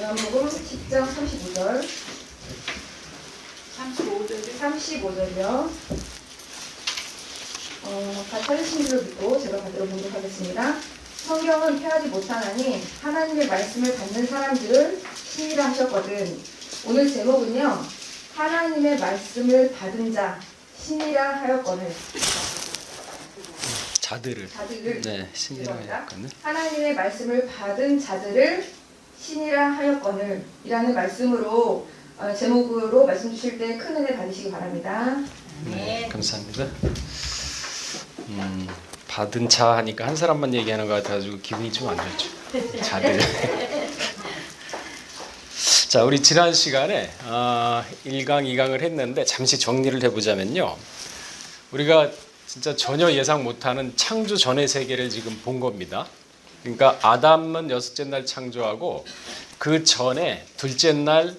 요한복음 10장 35절. 35절이요. 다 찾으신 줄로 믿고 제가 받들어 보도록 하겠습니다. 성경은 폐하지 못하나니 하나님의 말씀을 받는 사람들을 신이라 하셨거든. 오늘 제목은요, 하나님의 말씀을 받은 자 신이라 하였거늘. 자들을 네, 신이라 하였거늘. 하나님의 말씀을 받은 자들을 신이라 하였거늘 이라는 말씀으로 제목으로 말씀 주실 때 큰 은혜 받으시기 바랍니다. 네, 감사합니다. 받은 자 하니까 한 사람만 얘기하는 것 같아가지고 기분이 좀 안 좋죠. 자들. 자, 우리 지난 시간에 1강, 2강을 했는데 잠시 정리를 해보자면요. 우리가 진짜 전혀 예상 못하는 창조 전의 세계를 지금 본 겁니다. 그러니까 아담은 여섯째 날 창조하고 그 전에 둘째 날,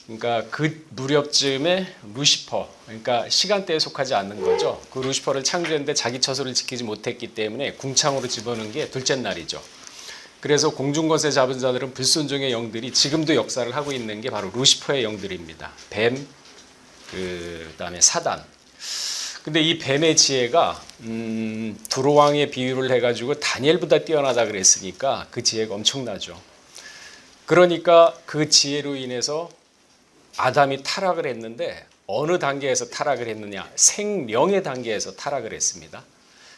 그러니까 그 무렵쯤에 루시퍼, 그러니까 시간대에 속하지 않는 거죠. 그 루시퍼를 창조했는데 자기 처소를 지키지 못했기 때문에 궁창으로 집어넣은 게 둘째 날이죠. 그래서 공중것에 잡은 자들은 불순종의 영들이 지금도 역사를 하고 있는 게 바로 루시퍼의 영들입니다. 뱀, 그다음에 사단. 근데 이 뱀의 지혜가 두루왕의 비유를 해가지고 다니엘보다 뛰어나다 그랬으니까 그 지혜가 엄청나죠. 그러니까 그 지혜로 인해서 아담이 타락을 했는데 어느 단계에서 타락을 했느냐? 생명의 단계에서 타락을 했습니다.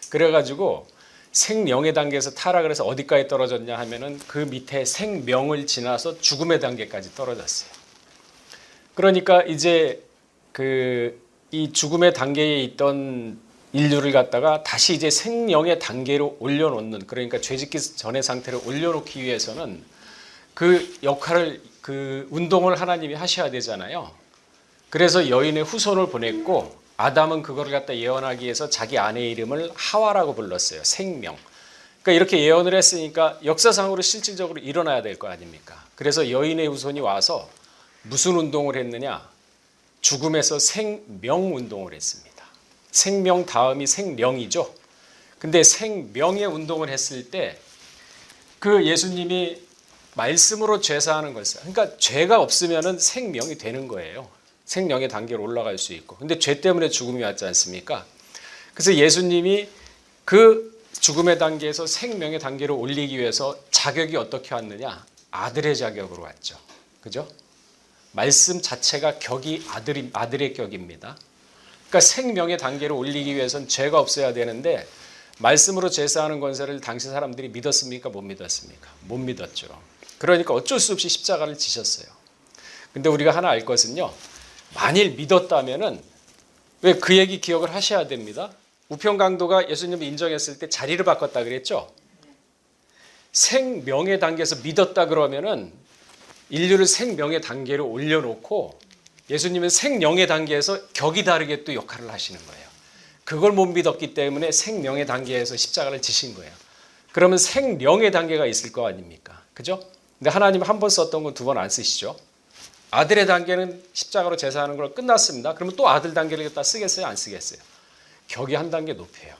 그래가지고 생명의 단계에서 타락을 해서 어디까지 떨어졌냐 하면은 그 밑에 생명을 지나서 죽음의 단계까지 떨어졌어요. 그러니까 이제 이 죽음의 단계에 있던 인류를 갖다가 다시 이제 생명의 단계로 올려놓는, 그러니까 죄짓기 전의 상태를 올려놓기 위해서는 그 역할을, 그 운동을 하나님이 하셔야 되잖아요. 그래서 여인의 후손을 보냈고 아담은 그걸 갖다 예언하기 위해서 자기 아내의 이름을 하와라고 불렀어요. 생명. 그러니까 이렇게 예언을 했으니까 역사상으로 실질적으로 일어나야 될 거 아닙니까? 그래서 여인의 후손이 와서 무슨 운동을 했느냐? 죽음에서 생명 운동을 했습니다. 생명 다음이 생명이죠. 근데 생명의 운동을 했을 때 그 예수님이 말씀으로 죄사하는 것을, 그러니까 죄가 없으면은 생명이 되는 거예요. 생명의 단계로 올라갈 수 있고. 근데 죄 때문에 죽음이 왔지 않습니까? 그래서 예수님이 그 죽음의 단계에서 생명의 단계로 올리기 위해서 자격이 어떻게 왔느냐? 아들의 자격으로 왔죠. 그죠? 말씀 자체가 격이 아들의 격입니다. 그러니까 생명의 단계로 올리기 위해서는 죄가 없어야 되는데 말씀으로 제사하는 권세를 당시 사람들이 믿었습니까? 못 믿었습니까? 못 믿었죠. 그러니까 어쩔 수 없이 십자가를 지셨어요. 근데 우리가 하나 알 것은요. 만일 믿었다면은 왜 그 얘기 기억을 하셔야 됩니다. 우편강도가 예수님을 인정했을 때 자리를 바꿨다 그랬죠. 생명의 단계에서 믿었다 그러면은 인류를 생명의 단계로 올려놓고 예수님은 생명의 단계에서 격이 다르게 또 역할을 하시는 거예요. 그걸 못 믿었기 때문에 생명의 단계에서 십자가를 지신 거예요. 그러면 생명의 단계가 있을 거 아닙니까? 그죠? 근데 하나님 한 번 썼던 건 두 번 안 쓰시죠. 아들의 단계는 십자가로 제사하는 걸 끝났습니다. 그러면 또 아들 단계를 갖다 쓰겠어요? 안 쓰겠어요? 격이 한 단계 높여요.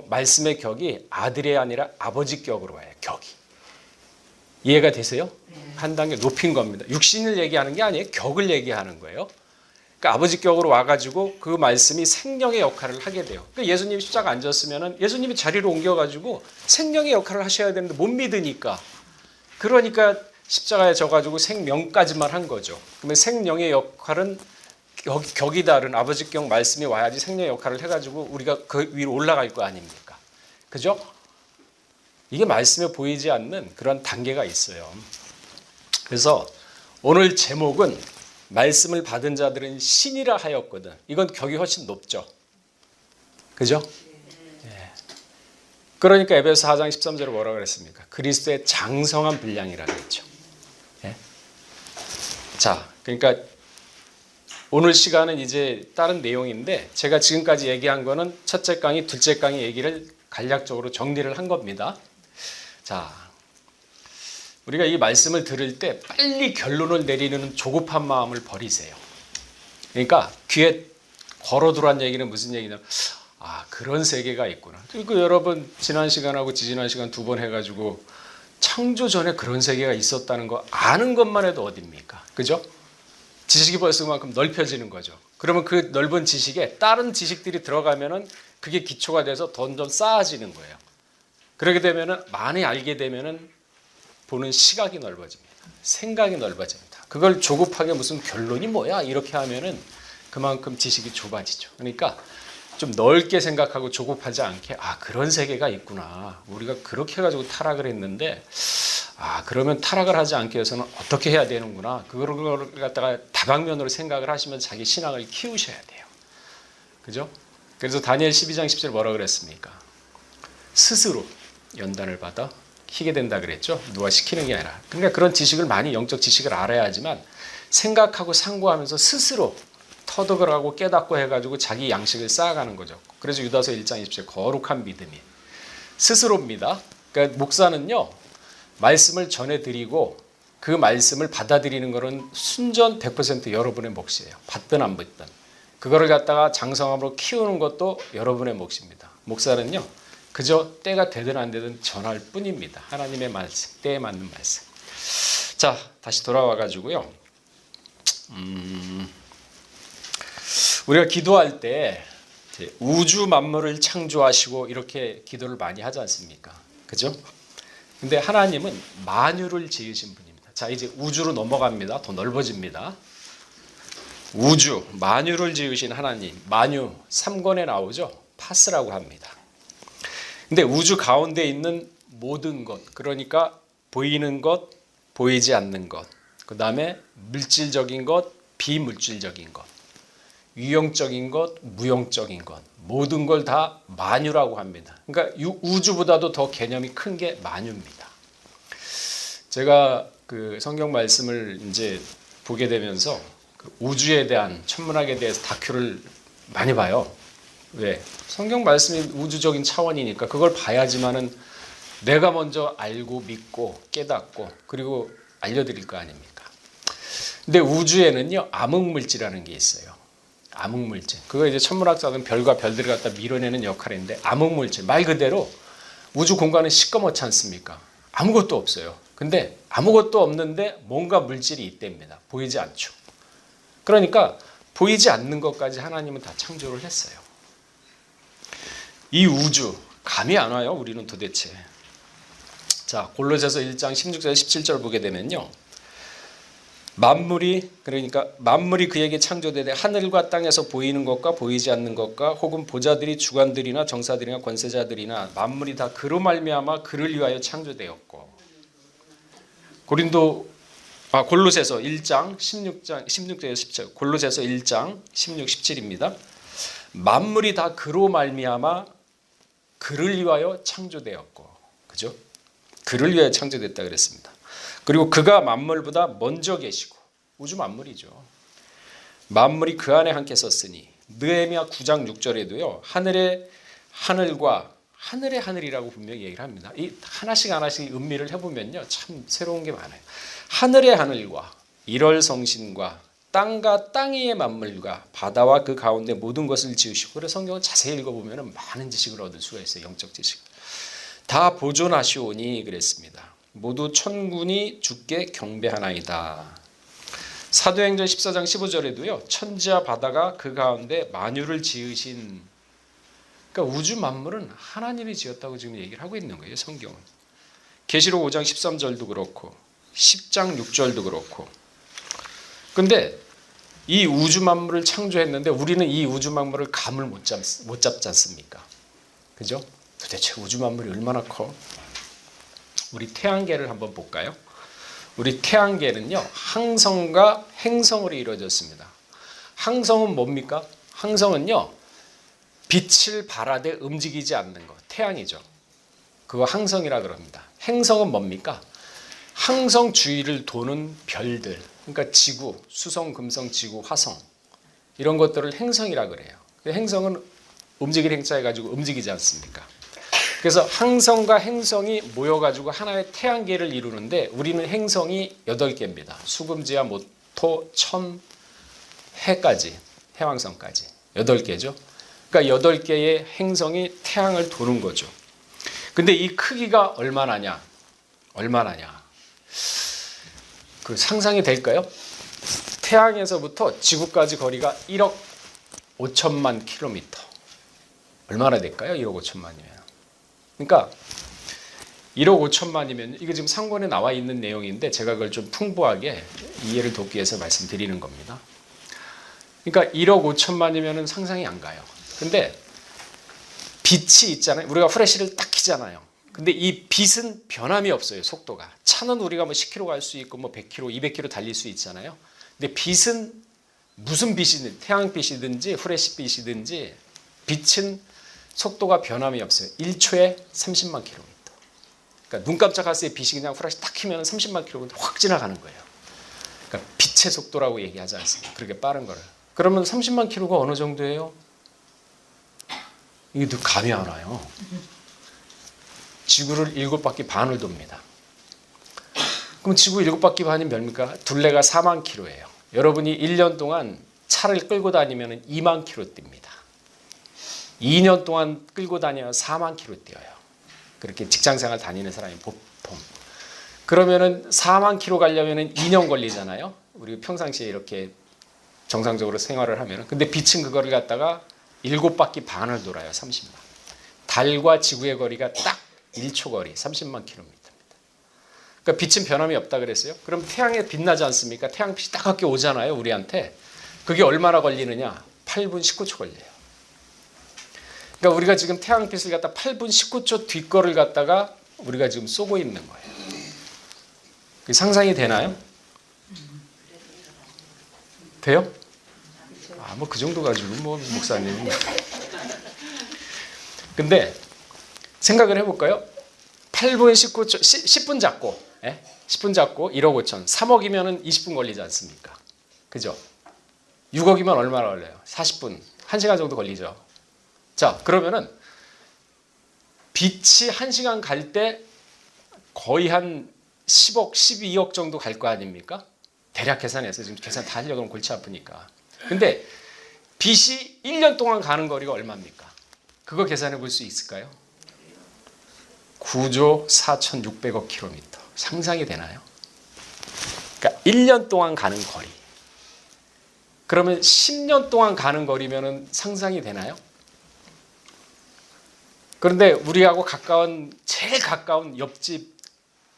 말씀의 격이 아들이 아니라 아버지 격으로 와요. 격이. 이해가 되세요? 한 단계 높인 겁니다. 육신을 얘기하는 게 아니에요. 격을 얘기하는 거예요. 그러니까 아버지 격으로 와가지고 그 말씀이 생명의 역할을 하게 돼요. 그러니까 예수님이 십자가 안 졌으면은 예수님이 자리를 옮겨가지고 생명의 역할을 하셔야 되는데 못 믿으니까. 그러니까 십자가에 져가지고 생명까지만 한 거죠. 그러면 생명의 역할은 격이 다른 아버지격 말씀이 와야지 생명의 역할을 해가지고 우리가 그 위로 올라갈 거 아닙니까? 그죠? 이게 말씀에 보이지 않는 그런 단계가 있어요. 그래서 오늘 제목은 말씀을 받은 자들은 신이라 하였거든. 이건 격이 훨씬 높죠. 그죠? 네. 그러니까 에베소 4장 13절에 뭐라고 그랬습니까? 그리스도의 장성한 분량이라고 했죠. 네. 자, 그러니까 오늘 시간은 이제 다른 내용인데 제가 지금까지 얘기한 거는 첫째 강의, 둘째 강의 얘기를 간략적으로 정리를 한 겁니다. 자, 우리가 이 말씀을 들을 때 빨리 결론을 내리는 조급한 마음을 버리세요. 그러니까 귀에 걸어두란 얘기는 무슨 얘기냐면 그런 세계가 있구나. 그리고 여러분 지난 시간하고 지지난 시간 두 번 해가지고 창조 전에 그런 세계가 있었다는 거 아는 것만 해도 어딥니까? 그죠? 지식이 벌써 그만큼 넓혀지는 거죠. 그러면 그 넓은 지식에 다른 지식들이 들어가면은 그게 기초가 돼서 점점 쌓아지는 거예요. 그렇게 되면은 많이 알게 되면은 보는 시각이 넓어집니다. 생각이 넓어집니다. 그걸 조급하게 무슨 결론이 뭐야 이렇게 하면은 그만큼 지식이 좁아지죠. 그러니까 좀 넓게 생각하고 조급하지 않게 그런 세계가 있구나. 우리가 그렇게 해가지고 타락을 했는데 그러면 타락을 하지 않기 위해서는 어떻게 해야 되는구나. 그거를 갖다가 다방면으로 생각을 하시면 자기 신앙을 키우셔야 돼요. 그죠? 그래서 다니엘 12장 10절 뭐라 그랬습니까? 스스로 연단을 받아 희게 된다 그랬죠. 누가 시키는 게 아니라. 그러니까 그런 지식을 많이 영적 지식을 알아야 하지만 생각하고 상고하면서 스스로 터득을 하고 깨닫고 해가지고 자기 양식을 쌓아가는 거죠. 그래서 유다서 1장 20절 거룩한 믿음이 스스로입니다. 그러니까 목사는요 말씀을 전해드리고 그 말씀을 받아들이는 것은 순전 100% 여러분의 몫이에요. 받든 안 받든 그거를 갖다가 장성함으로 키우는 것도 여러분의 몫입니다. 목사는요 그저 때가 되든 안 되든 전할 뿐입니다. 하나님의 말씀, 때에 맞는 말씀. 자, 다시 돌아와 가지고요. 우리가 기도할 때 우주 만물을 창조하시고 이렇게 기도를 많이 하지 않습니까? 그죠? 근데 하나님은 만유를 지으신 분입니다. 자, 이제 우주로 넘어갑니다. 더 넓어집니다. 우주, 만유를 지으신 하나님. 만유 3권에 나오죠. 파스라고 합니다. 근데 우주 가운데 있는 모든 것, 그러니까 보이는 것, 보이지 않는 것, 그 다음에 물질적인 것, 비물질적인 것, 유형적인 것, 무형적인 것, 모든 걸 다 만유라고 합니다. 그러니까 우주보다도 더 개념이 큰 게 만유입니다. 제가 그 성경 말씀을 이제 보게 되면서 그 우주에 대한 천문학에 대해서 다큐를 많이 봐요. 왜? 성경 말씀이 우주적인 차원이니까 그걸 봐야지만은 내가 먼저 알고 믿고 깨닫고 그리고 알려드릴 거 아닙니까? 근데 우주에는요 암흑물질이라는 게 있어요. 암흑물질. 그거 이제 천문학자는 별과 별들을 갖다 밀어내는 역할인데 암흑물질. 말 그대로 우주 공간은 시꺼멓지 않습니까? 아무것도 없어요. 근데 아무것도 없는데 뭔가 물질이 있답니다. 보이지 않죠. 그러니까 보이지 않는 것까지 하나님은 다 창조를 했어요. 이 우주 감이 안 와요. 우리는 도대체. 자, 골로새서 1장 16절 17절 보게 되면요. 만물이 그에게 창조되되 하늘과 땅에서 보이는 것과 보이지 않는 것과 혹은 보좌들이 주관들이나 정사들이나 권세자들이나 만물이 다 그로 말미암아 그를 위하여 창조되었고. 골로새서 1장 16절 17. 골로새서 1장 16, 17입니다. 만물이 다 그로 말미암아 그를 위하여 창조되었고. 그죠? 그를 위하여 창조됐다 그랬습니다. 그리고 그가 만물보다 먼저 계시고 우주 만물이죠. 만물이 그 안에 함께 섰으니 느헤미야 9장 6절에도요. 하늘의 하늘과 하늘의 하늘이라고 분명히 얘기를 합니다. 이 하나씩 음미를 해보면요. 참 새로운 게 많아요. 하늘의 하늘과 일월성신과 땅과 땅 위의 만물과 바다와 그 가운데 모든 것을 지으시고 그래서 성경을 자세히 읽어보면 많은 지식을 얻을 수가 있어요. 영적 지식. 다 보존하시오니 그랬습니다. 모두 천군이 주께 경배하나이다. 사도행전 14장 15절에도요. 천지와 바다가 그 가운데 만유를 지으신 그러니까 우주 만물은 하나님이 지었다고 지금 얘기를 하고 있는 거예요. 성경은. 계시록 5장 13절도 그렇고 10장 6절도 그렇고 근데 이 우주 만물을 창조했는데 우리는 이 우주 만물을 감을 못 잡지 않습니까? 그죠? 도대체 우주 만물이 얼마나 커? 우리 태양계를 한번 볼까요? 우리 태양계는요. 항성과 행성으로 이루어졌습니다. 항성은 뭡니까? 항성은요. 빛을 발하되 움직이지 않는 것. 태양이죠. 그거 항성이라 그럽니다. 행성은 뭡니까? 항성 주위를 도는 별들. 그러니까 지구, 수성, 금성, 지구, 화성 이런 것들을 행성이라 그래요. 행성은 움직일 행자 해가지고 움직이지 않습니까? 그래서 항성과 행성이 모여가지고 하나의 태양계를 이루는데 우리는 행성이 8개입니다. 수금지와 모토, 천, 해까지 해왕성까지 8개죠. 그러니까 8개의 행성이 태양을 도는 거죠. 근데 이 크기가 얼마나냐? 얼마나냐? 그 상상이 될까요? 태양에서부터 지구까지 거리가 1억 5천만 킬로미터. 얼마나 될까요? 1억 5천만이면. 그러니까 1억 5천만이면 이거 지금 상권에 나와 있는 내용인데 제가 그걸 좀 풍부하게 이해를 돕기 위해서 말씀드리는 겁니다. 그러니까 1억 5천만이면 상상이 안 가요. 근데 빛이 있잖아요. 우리가 후레쉬를 딱 켜잖아요. 근데 이 빛은 변함이 없어요. 속도가. 차는 우리가 뭐 10km 갈 수 있고 뭐 100km, 200km 달릴 수 있잖아요. 근데 빛은 무슨 빛이든 태양빛이든지 후레쉬빛이든지 빛은 속도가 변함이 없어요. 1초에 30만 km. 그러니까 눈 깜짝할 새 빛이 그냥 후레쉬 딱 켜면 30만 km 확 지나가는 거예요. 그러니까 빛의 속도라고 얘기하지 않습니까? 그렇게 빠른 거를. 그러면 30만 km가 어느 정도예요? 이게 또 감이 안 와요. 지구를 7바퀴 반을 돕니다. 그럼 지구 7바퀴 반이 몇입니까? 둘레가 4만 킬로예요. 여러분이 1년 동안 차를 끌고 다니면 2만 킬로 뜁니다. 2년 동안 끌고 다녀야 4만 킬로 뛰어요. 그렇게 직장생활 다니는 사람이 보통. 그러면은 4만 킬로 가려면 2년 걸리잖아요. 우리 평상시에 이렇게 정상적으로 생활을 하면은. 근데 빛은 그거를 갖다가 7바퀴 반을 돌아요. 30만. 달과 지구의 거리가 딱 1초 거리, 30만 킬로미터입니다. 그러니까 빛은 변함이 없다 그랬어요. 그럼 태양에 빛나지 않습니까? 태양빛이 따갑게 오잖아요, 우리한테. 그게 얼마나 걸리느냐? 8분 19초 걸려요. 그러니까 우리가 지금 태양빛을 갖다 8분 19초 뒷거를 갖다가 우리가 지금 쏘고 있는 거예요. 상상이 되나요? 돼요? 아, 뭐 그 정도 가지고 뭐 목사님. 근데 생각을 해볼까요? 8분 19초, 10분 잡고, 10분 잡고 1억 5천, 3억이면 20분 걸리지 않습니까? 그죠? 6억이면 얼마나 걸려요? 40분, 1시간 정도 걸리죠. 자, 그러면은 빛이 1시간 갈 때 거의 한 10억, 12억 정도 갈 거 아닙니까? 대략 계산해서 지금 계산 다 하려고 하면 골치 아프니까. 근데 빛이 1년 동안 가는 거리가 얼마입니까? 그거 계산해 볼 수 있을까요? 9조 4,600억 킬로미터. 상상이 되나요? 그러니까 1년 동안 가는 거리. 그러면 10년 동안 가는 거리면은 상상이 되나요? 그런데 우리하고 제일 가까운 옆집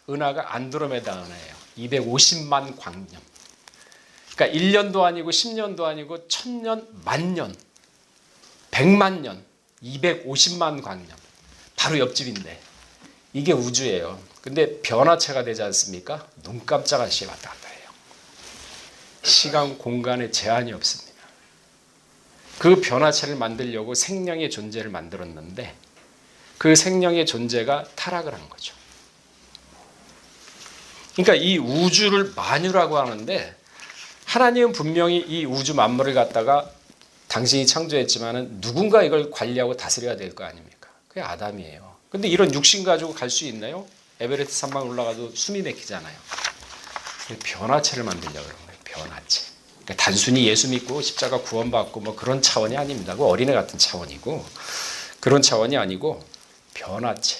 은하가 안드로메다 은하예요. 250만 광년. 그러니까 1년도 아니고 10년도 아니고 1000년, 만년, 100만 년, 250만 광년. 바로 옆집인데 이게 우주예요. 근데 변화체가 되지 않습니까? 눈 깜짝할 시에 왔다 갔다 해요. 시간, 공간에 제한이 없습니다. 그 변화체를 만들려고 생명의 존재를 만들었는데 그 생명의 존재가 타락을 한 거죠. 그러니까 이 우주를 만유라고 하는데 하나님은 분명히 이 우주 만물을 갖다가 당신이 창조했지만은 누군가 이걸 관리하고 다스려야 될 거 아닙니까? 그게 아담이에요. 근데 이런 육신 가지고 갈 수 있나요? 에베레스트 산방 올라가도 숨이 막히잖아요. 변화체를 만들려고 그런 거예요. 변화체. 그러니까 단순히 예수 믿고 십자가 구원받고 뭐 그런 차원이 아닙니다. 그 어린애 같은 차원이고 그런 차원이 아니고 변화체.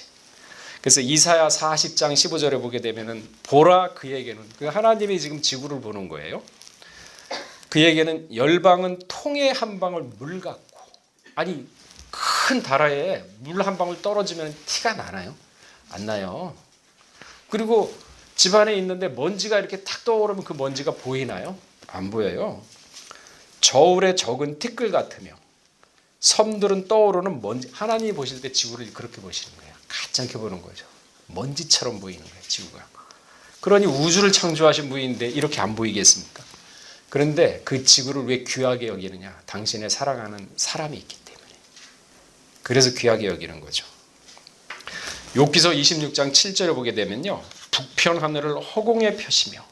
그래서 이사야 40장 15절에 보게 되면은 보라 그에게는 그 하나님이 지금 지구를 보는 거예요. 그에게는 열방은 통에 한 방울 물 같고 아니 큰 다라에 물 한 방울 떨어지면 티가 나나요? 안 나요. 그리고 집안에 있는데 먼지가 이렇게 탁 떠오르면 그 먼지가 보이나요? 안 보여요. 저울에 적은 티끌 같으며 섬들은 떠오르는 먼지. 하나님이 보실 때 지구를 그렇게 보시는 거예요. 가짜게 보는 거죠. 먼지처럼 보이는 거예요. 지구가. 그러니 우주를 창조하신 분인데 이렇게 안 보이겠습니까? 그런데 그 지구를 왜 귀하게 여기느냐? 당신의 사랑하는 사람이 있기 때문에. 그래서 귀하게 여기는 거죠. 욥기서 26장 7절을 보게 되면요. 북편 하늘을 허공에 펴시며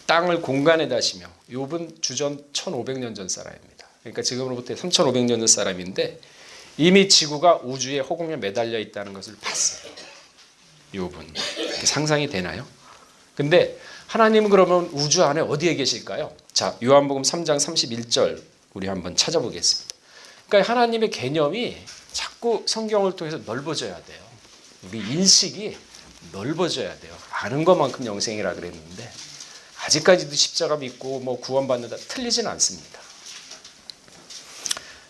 땅을 공간에 다시며 욥은 주전 1500년 전 사람입니다. 그러니까 지금으로부터 3500년 전 사람인데 이미 지구가 우주의 허공에 매달려 있다는 것을 봤어요. 욥은. 상상이 되나요? 근데 하나님은 그러면 우주 안에 어디에 계실까요? 자, 요한복음 3장 31절 우리 한번 찾아보겠습니다. 그러니까 하나님의 개념이 자꾸 성경을 통해서 넓어져야 돼요. 우리 인식이 넓어져야 돼요. 아는 것만큼 영생이라 그랬는데 아직까지도 십자가 믿고 뭐 구원받는다 틀리진 않습니다.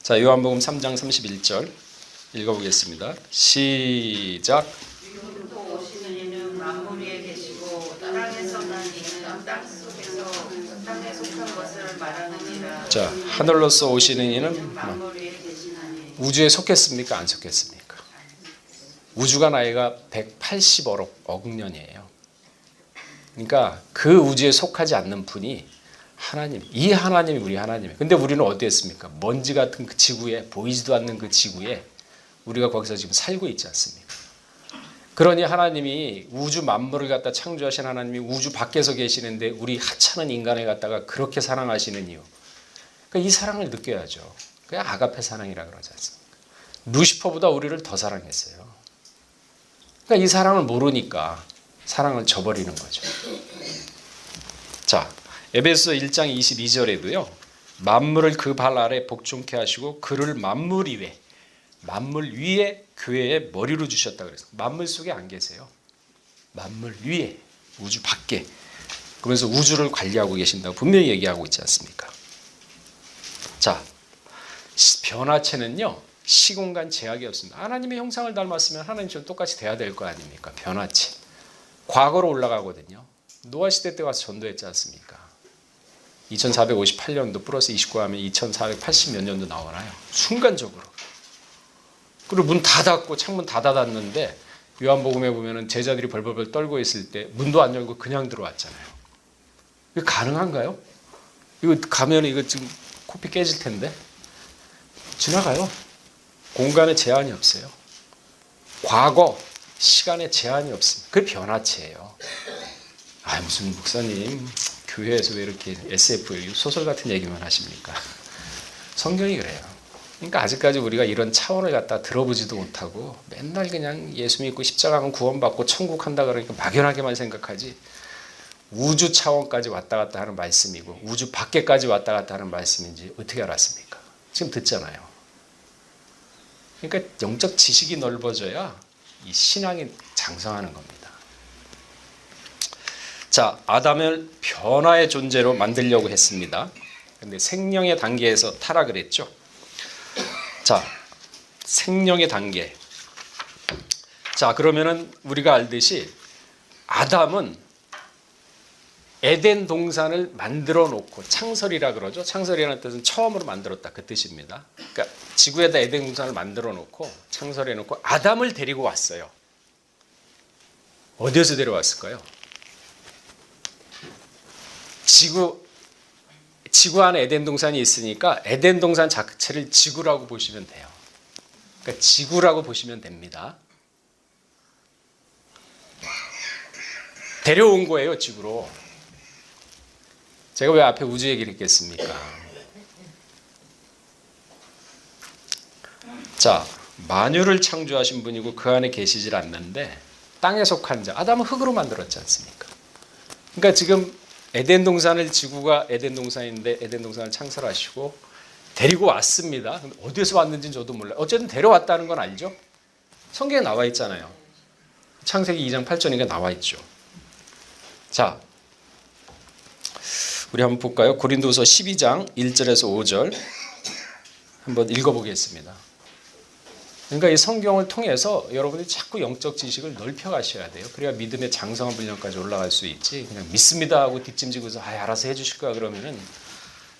자, 요한복음 3장 31절 읽어보겠습니다. 시작. 지금부터 오시는 이는 만물 위에 계시고 땅에서 난 이는 땅 속에서 땅에 속한 것을 말하느니라. 자, 하늘로서 오시는 이는 만물 위에 계시나니. 우주에 속했습니까? 안 속했습니까? 우주가 나이가 180억 년이에요. 그러니까 그 우주에 속하지 않는 분이 하나님, 이 하나님이 우리 하나님이에요. 근데 우리는 어디 있습니까? 먼지 같은 그 지구에, 보이지도 않는 그 지구에 우리가 거기서 지금 살고 있지 않습니까? 그러니 하나님이 우주 만물을 갖다 창조하신 하나님이 우주 밖에서 계시는데 우리 하찮은 인간을 갖다가 그렇게 사랑하시는 이유. 그러니까 이 사랑을 느껴야죠. 그게 아가페 사랑이라 그러지 않습니까? 루시퍼보다 우리를 더 사랑했어요. 그러니까 이 사랑을 모르니까 사랑을 저버리는 거죠. 자, 에베소 1장 22절에도요. 만물을 그 발 아래 복종케 하시고 그를 만물 위에 교회의 머리로 주셨다 그랬어요. 만물 속에 안 계세요. 만물 위에, 우주 밖에. 그러면서 우주를 관리하고 계신다고 분명히 얘기하고 있지 않습니까? 자, 변화체는요. 시공간 제약이 없습니다. 하나님의 형상을 닮았으면 하나님처럼 똑같이 돼야 될 거 아닙니까? 변화체. 과거로 올라가거든요. 노아 시대 때 와서 전도했지 않습니까? 2458년도 플러스 29 하면 2480 몇 년도 나오나요? 순간적으로. 그리고 문 다 닫고 창문 다 닫았는데 요한복음에 보면은 제자들이 벌벌벌 떨고 있을 때 문도 안 열고 그냥 들어왔잖아요. 이거 가능한가요? 이거 가면 이거 지금 코피 깨질 텐데. 지나가요. 공간에 제한이 없어요. 과거, 시간에 제한이 없습니다. 그게 변화체예요. 아, 무슨 목사님 교회에서 왜 이렇게 SF 소설 같은 얘기만 하십니까? 성경이 그래요. 그러니까 아직까지 우리가 이런 차원을 갖다 들어보지도 못하고 맨날 그냥 예수 믿고 십자가하면 구원받고 천국 한다 그러니까 막연하게만 생각하지 우주 차원까지 왔다 갔다 하는 말씀이고 우주 밖에까지 왔다 갔다 하는 말씀인지 어떻게 알았습니까? 지금 듣잖아요. 그러니까 영적 지식이 넓어져야 이 신앙이 장성하는 겁니다. 자, 아담을 변화의 존재로 만들려고 했습니다. 근데 생명의 단계에서 타락을 했죠. 자, 생명의 단계. 자, 그러면은 우리가 알듯이 아담은 에덴 동산을 만들어 놓고 창설이라 그러죠. 창설이라는 뜻은 처음으로 만들었다 그 뜻입니다. 그러니까 지구에다 에덴 동산을 만들어 놓고 창설해 놓고 아담을 데리고 왔어요. 어디에서 데려왔을까요? 지구 안에 에덴 동산이 있으니까 에덴 동산 자체를 지구라고 보시면 돼요. 그러니까 지구라고 보시면 됩니다. 데려온 거예요, 지구로. 제가 왜 앞에 우주 얘기를 했겠습니까? 자, 만유를 창조하신 분이고 그 안에 계시질 않는데 땅에 속한 자, 아담은 흙으로 만들었지 않습니까? 그러니까 지금 에덴 동산을 지구가 에덴 동산인데 에덴 동산을 창설하시고 데리고 왔습니다. 어디에서 왔는지는 저도 몰라요. 어쨌든 데려왔다는 건 알죠? 성경에 나와 있잖아요. 창세기 2장 8절인가 나와 있죠. 자, 우리 한번 볼까요? 고린도서 12장 1절에서 5절 한번 읽어보겠습니다. 그러니까 이 성경을 통해서 여러분이 자꾸 영적 지식을 넓혀가셔야 돼요. 그래야 믿음의 장성한 분량까지 올라갈 수 있지. 그냥 믿습니다 하고 뒷짐지고서 알아서 해주실 거야 그러면은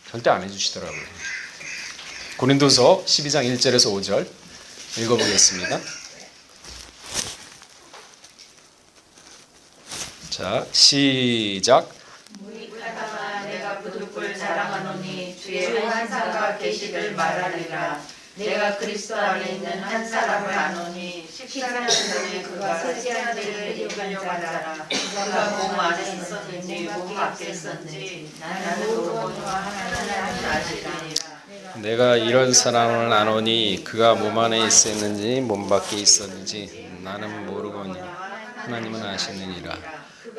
절대 안 해주시더라고요. 고린도서 12장 1절에서 5절 읽어보겠습니다. 자, 시작. 무익하다가 내가 부득불 자랑하노니 주의 한 사가 계시를 말하리라. 내가 그리스도 안에 있는 한 사람을 아노니 14년 전에 그가 셋째 아들을 입으려고 한 자라. 그가 몸 안에 있었는지 몸 밖에 있었는지 나는 모르거니와 하나님은 아시리니라. 내가 이런 사람을 아노니 그가 몸 안에 있었는지 몸 밖에 있었는지 나는 모르거니 하나님은 아시느니라.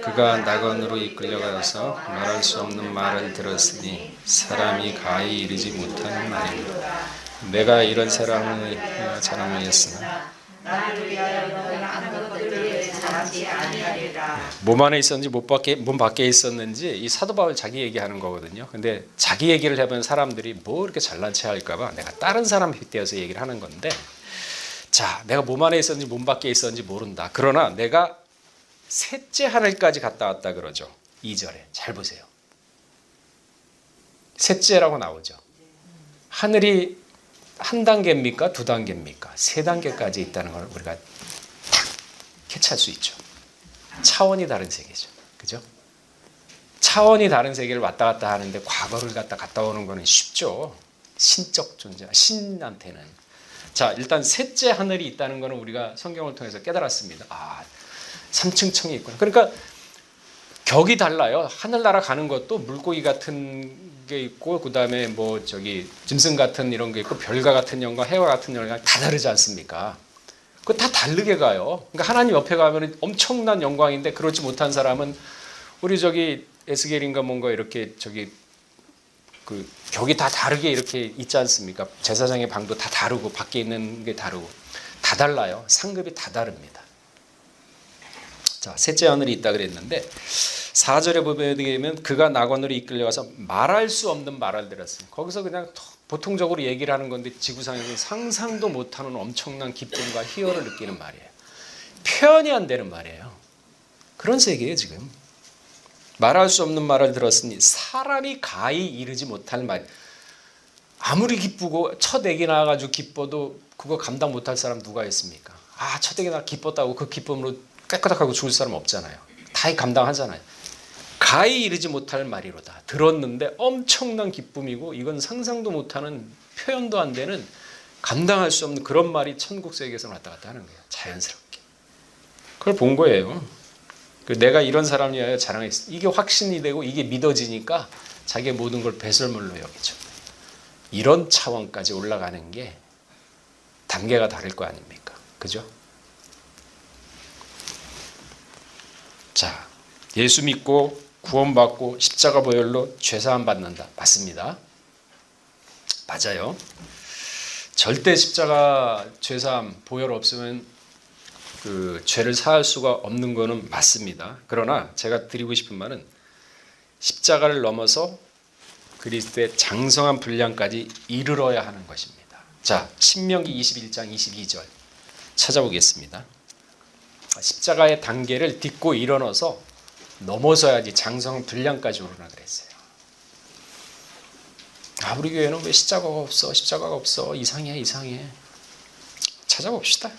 그가 낙원으로 이끌려가서 말할 수 없는 말을 들었으니 사람이 가히 이르지 못하는 말이라. 내가 이런 사람을 자랑하였으나 나를 위하여 너는 아는 것들을 위해 잡지 아니하리라. 몸 안에 있었는지 몸 밖에 있었는지 이 사도 바울 자기 얘기하는 거거든요. 근데 자기 얘기를 해본 사람들이 뭐 이렇게 잘난 체 할까봐 내가 다른 사람 빗대어서 얘기를 하는 건데, 자, 내가 몸 안에 있었는지 몸 밖에 있었는지 모른다. 그러나 내가 셋째 하늘까지 갔다 왔다 그러죠. 2절에 잘 보세요. 셋째라고 나오죠. 하늘이 한 단계입니까? 두 단계입니까? 세 단계까지 있다는 걸 우리가 탁 캐치할 수 있죠. 차원이 다른 세계죠. 그죠? 차원이 다른 세계를 왔다 갔다 하는데 과거를 갔다 오는 거는 쉽죠. 신적 존재, 신한테는. 자, 일단 셋째 하늘이 있다는 거는 우리가 성경을 통해서 깨달았습니다. 아, 3층 청이 있구나. 그러니까 격이 달라요. 하늘나라 가는 것도 물고기 같은 게 있고, 그 다음에 뭐 저기 짐승 같은 이런 게 있고, 별과 같은 영광, 해와 같은 영광 다 다르지 않습니까? 그거 다 다르게 가요. 그러니까 하나님 옆에 가면 엄청난 영광인데, 그렇지 못한 사람은 우리 저기 에스겔인가 뭔가 이렇게 저기 그 격이 다 다르게 이렇게 있지 않습니까? 제사장의 방도 다 다르고 밖에 있는 게 다르고 다 달라요. 상급이 다 다릅니다. 자, 셋째 하늘이 있다 그랬는데 4절에 보게 되면 그가 낙원으로 이끌려가서 말할 수 없는 말을 들었어요. 거기서 그냥 보통적으로 얘기를 하는 건데 지구상에서 상상도 못하는 엄청난 기쁨과 희열을 느끼는 말이에요. 표현이 안 되는 말이에요. 그런 세계예요 지금. 말할 수 없는 말을 들었으니 사람이 가히 이르지 못할 말. 아무리 기쁘고 첫 애기 낳아가지고 기뻐도 그거 감당 못할 사람 누가 있습니까? 아, 첫 애기 낳아 기뻤다고 그 기쁨으로 깨끗하고 죽을 사람 없잖아요. 다 감당하잖아요. 가히 이르지 못할 말이로다. 들었는데 엄청난 기쁨이고 이건 상상도 못하는 표현도 안 되는 감당할 수 없는 그런 말이 천국 세계에서 왔다 갔다 하는 거예요. 자연스럽게. 그걸 본 거예요. 내가 이런 사람이어야 자랑했어. 이게 확신이 되고 이게 믿어지니까 자기의 모든 걸 배설물로 여기죠. 이런 차원까지 올라가는 게 단계가 다를 거 아닙니까? 그죠? 자, 예수 믿고 구원받고 십자가 보혈로 죄사함 받는다. 맞습니다. 맞아요. 절대 십자가 죄사함 보혈 없으면 그 죄를 사할 수가 없는 거는 맞습니다. 그러나 제가 드리고 싶은 말은 십자가를 넘어서 그리스도의 장성한 분량까지 이르러야 하는 것입니다. 자, 신명기 21장 22절 찾아보겠습니다. 십자가의 단계를 딛고 일어나서 넘어서야지 장성한 분량까지 오르나 그랬어요. 아, 우리 교회는 왜 십자가가 없어 이상해. 찾아봅시다.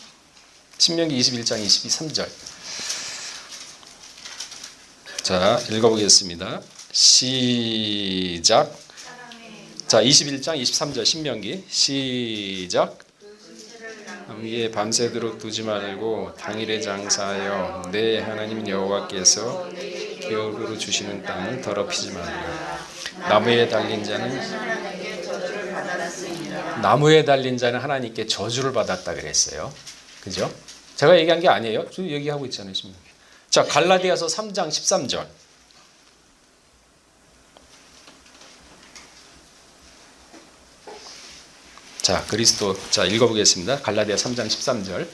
신명기 21장 23절. 자, 읽어보겠습니다. 시작. 자, 21장 23절 신명기 시작. 위에 밤새도록 두지 말고 당일에 장사하여 내 하나님 여호와께서 기업으로 주시는 땅을 더럽히지 말라. 나무에 달린 자는 하나님께 저주를 받았다 그랬어요. 그죠? 제가 얘기한 게 아니에요. 저 얘기하고 있잖아요. 자, 갈라디아서 3장 13절. 자, 그리스도. 자, 읽어보겠습니다. 갈라디아 3장 13절.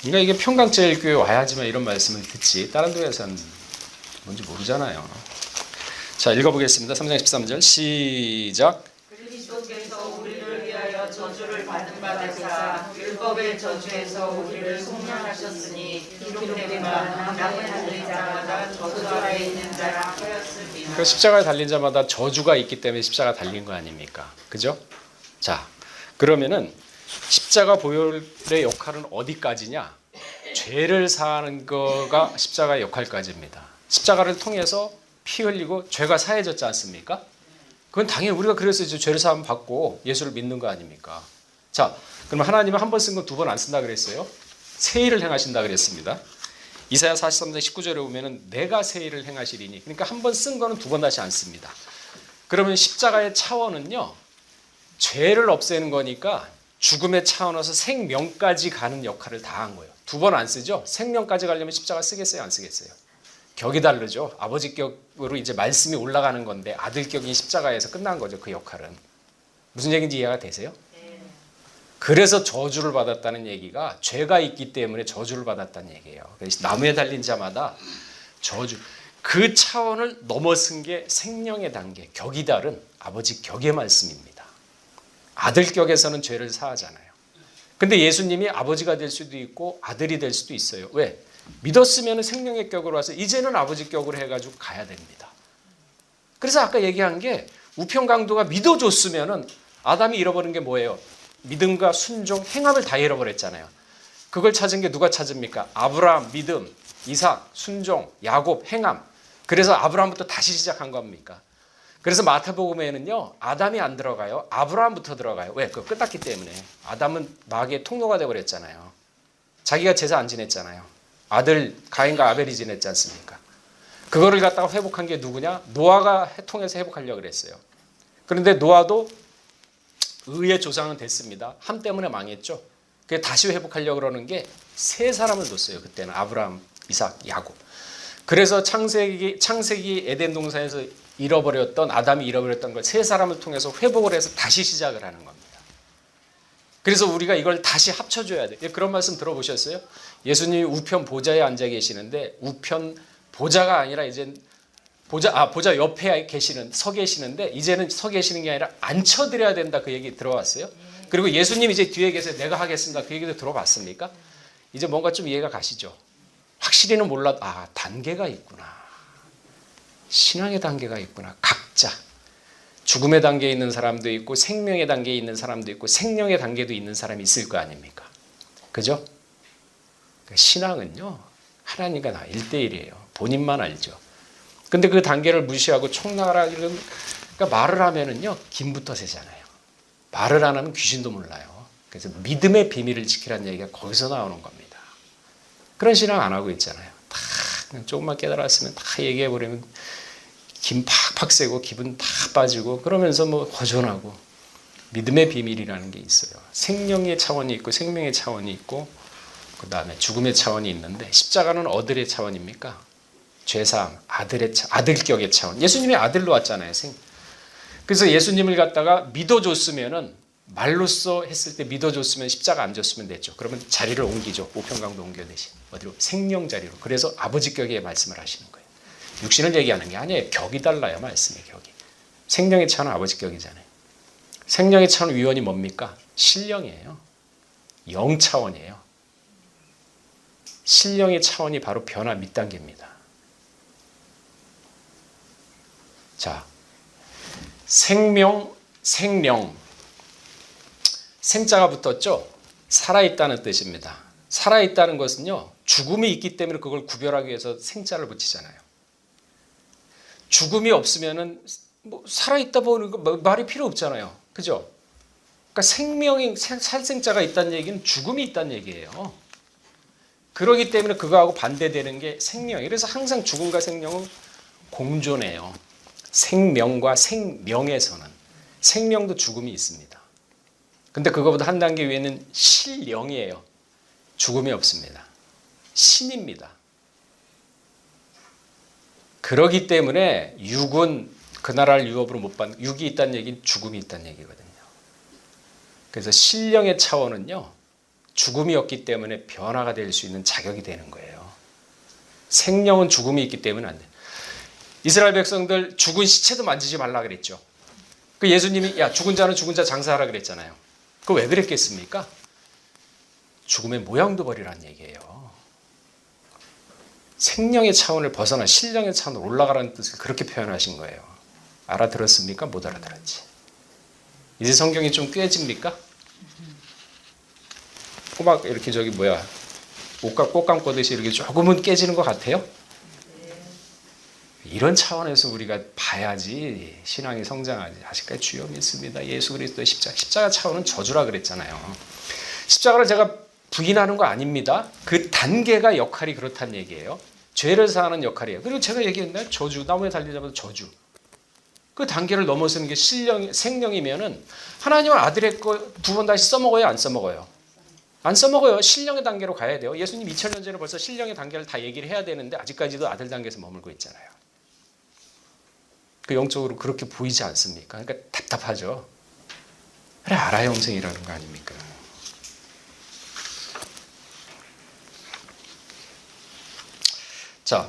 그러니까 이게 평강제일교회 와야지만 이런 말씀을 듣지 다른 교회에서는 뭔지 모르잖아요. 자, 읽어보겠습니다. 3장 13절 시작. 그리스도께서 우리를 위하여 저주를 받은 바 되사 율법의 저주에서 우리를 속량하셨으니 기록되기만 남에 달린 자마다 저주 아래 있는 자라 하였으니. 그러니까 십자가에 달린 자마다 저주가 있기 때문에 십자가 달린 거 아닙니까? 그죠? 자, 그러면은 십자가 보혈의 역할은 어디까지냐? 죄를 사하는 거가 십자가의 역할까지입니다. 십자가를 통해서 피 흘리고 죄가 사해졌지 않습니까? 그건 당연히 우리가 그래서 이제 죄를 사함 받고 예수를 믿는 거 아닙니까? 자, 그럼 하나님은 한 번 쓴 건 두 번 안 쓴다 그랬어요? 새 일을 행하신다 그랬습니다. 이사야 43장 19절에 보면은 내가 새 일을 행하시리니, 그러니까 한 번 쓴 거는 두 번 다시 안 씁니다. 그러면 십자가의 차원은요, 죄를 없애는 거니까 죽음의 차원에서 생명까지 가는 역할을 다 한 거예요. 두 번 안 쓰죠? 생명까지 가려면 십자가 쓰겠어요, 안 쓰겠어요? 격이 다르죠. 아버지 격으로 이제 말씀이 올라가는 건데 아들 격인 십자가에서 끝난 거죠. 그 역할은. 무슨 얘기인지 이해가 되세요? 그래서 저주를 받았다는 얘기가 죄가 있기 때문에 저주를 받았다는 얘기예요. 그래서 나무에 달린 자마다 저주, 그 차원을 넘어선 게 생명의 단계, 격이 다른 아버지 격의 말씀입니다. 아들 격에서는 죄를 사하잖아요. 근데 예수님이 아버지가 될 수도 있고 아들이 될 수도 있어요. 왜? 믿었으면 생명의 격으로 와서 이제는 아버지 격으로 해가지고 가야 됩니다. 그래서 아까 얘기한 게 우편강도가 믿어줬으면 아담이 잃어버린 게 뭐예요? 믿음과 순종, 행함을 다 잃어버렸잖아요. 그걸 찾은 게 누가 찾습니까? 아브라함, 믿음, 이삭, 순종, 야곱, 행함. 그래서 아브라함부터 다시 시작한 겁니까? 그래서 마태복음에는요, 아담이 안 들어가요. 아브라함부터 들어가요. 왜? 그거 끝났기 때문에. 아담은 마귀의 통로가 되어버렸잖아요. 자기가 제사 안 지냈잖아요. 아들 가인과 아벨이 지냈지 않습니까? 그거를 갖다가 회복한 게 누구냐? 노아가 통해서 회복하려고 그랬어요. 그런데 노아도 의의 조상은 됐습니다. 함 때문에 망했죠. 그게 다시 회복하려고 그러는 게 세 사람을 뒀어요. 그때는 아브라함, 이삭, 야곱. 그래서 창세기 에덴 동산에서 잃어버렸던, 아담이 잃어버렸던 걸 세 사람을 통해서 회복을 해서 다시 시작을 하는 겁니다. 그래서 우리가 이걸 다시 합쳐줘야 돼요. 그런 말씀 들어보셨어요? 예수님이 우편 보좌에 앉아 계시는데 우편 보좌가 아니라 이제 보좌 옆에 서 계시는데 이제는 서 계시는 게 아니라 앉혀드려야 된다, 그 얘기 들어봤어요? 그리고 예수님이 이제 뒤에 계세요. 내가 하겠습니다. 그 얘기도 들어봤습니까? 이제 뭔가 좀 이해가 가시죠? 확실히는 몰라도 단계가 있구나. 신앙의 단계가 있구나. 각자 죽음의 단계에 있는 사람도 있고 생명의 단계에 있는 사람도 있고 생명의 단계도 있는 사람이 있을 거 아닙니까? 그죠? 신앙은요, 하나님과 나 1대1이에요. 본인만 알죠. 근데 그 단계를 무시하고 총나가라 이런, 그러니까 말을 하면은요, 김부터 새잖아요. 말을 안 하면 귀신도 몰라요. 그래서 믿음의 비밀을 지키라는 얘기가 거기서 나오는 겁니다. 그런 신앙 안 하고 있잖아요. 다 그냥 조금만 깨달았으면 다 얘기해 버리면 김 팍팍 새고 기분 다 빠지고 그러면서 뭐 허전하고. 믿음의 비밀이라는 게 있어요. 생명의 차원이 있고 생명의 차원이 있고 그 다음에 죽음의 차원이 있는데 십자가는 어들의 차원입니까? 죄사함, 아들격의 차원. 예수님이 아들로 왔잖아요. 그래서 예수님을 갖다가 믿어줬으면은, 말로써 했을 때 믿어줬으면 십자가 안 줬으면 됐죠. 그러면 자리를 옮기죠. 우편강도 옮겨 대신 어디로? 생명 자리로. 그래서 아버지격의 말씀을 하시는 거예요. 육신을 얘기하는 게 아니에요. 격이 달라요. 말씀의 격이. 생명의 차원은 아버지격이잖아요. 생명의 차원 위원이 뭡니까? 신령이에요. 영 차원이에요. 신령의 차원이 바로 변화 밑단계입니다. 자, 생명, 생령. 생자가 붙었죠? 살아있다는 뜻입니다. 살아있다는 것은요, 죽음이 있기 때문에 그걸 구별하기 위해서 생자를 붙이잖아요. 죽음이 없으면은 뭐 살아있다 보니까 말이 필요 없잖아요. 그죠? 그러니까 생명이, 살생자가 있다는 얘기는 죽음이 있다는 얘기예요. 그렇기 때문에 그거하고 반대되는 게 생명이에요. 그래서 항상 죽음과 생명은 공존해요. 생명과 생명에서는. 생명도 죽음이 있습니다. 근데 그거보다 한 단계 위에는 신령이에요. 죽음이 없습니다. 신입니다. 그렇기 때문에 육은 그 나라를 유업으로 못 받는, 육이 있다는 얘기는 죽음이 있다는 얘기거든요. 그래서 신령의 차원은요, 죽음이 없기 때문에 변화가 될 수 있는 자격이 되는 거예요. 생명은 죽음이 있기 때문에 안 돼요. 이스라엘 백성들 죽은 시체도 만지지 말라 그랬죠. 그 예수님이 야, 죽은 자는 죽은 자 장사하라 그랬잖아요. 그거 왜 그랬겠습니까? 죽음의 모양도 버리라는 얘기예요. 생명의 차원을 벗어나 신령의 차원으로 올라가라는 뜻을 그렇게 표현하신 거예요. 알아들었습니까? 못 알아들었지. 이제 성경이 좀 꿰집니까? 꼬막 이렇게 옷 감고듯이 이렇게 조금은 깨지는 것 같아요? 이런 차원에서 우리가 봐야지 신앙이 성장하지. 아직까지 주여 믿습니다. 예수 그리스도의 십자가 차원은 저주라 그랬잖아요. 십자가를 제가 부인하는 거 아닙니다. 그 단계가 역할이 그렇다는 얘기예요. 죄를 사하는 역할이에요. 그리고 제가 얘기했나요? 저주, 나무에 달리자마자 저주. 그 단계를 넘어서는 게 생명이면은 하나님은 아들의 거 두 번 다시 써먹어요? 안 써먹어요? 안 써먹어요. 신령의 단계로 가야 돼요. 예수님 2000년 전에 벌써 신령의 단계를 다 얘기를 해야 되는데 아직까지도 아들 단계에서 머물고 있잖아요. 그 영적으로 그렇게 보이지 않습니까? 그러니까 답답하죠. 그래, 알아요, 형생이라는 거 아닙니까? 자,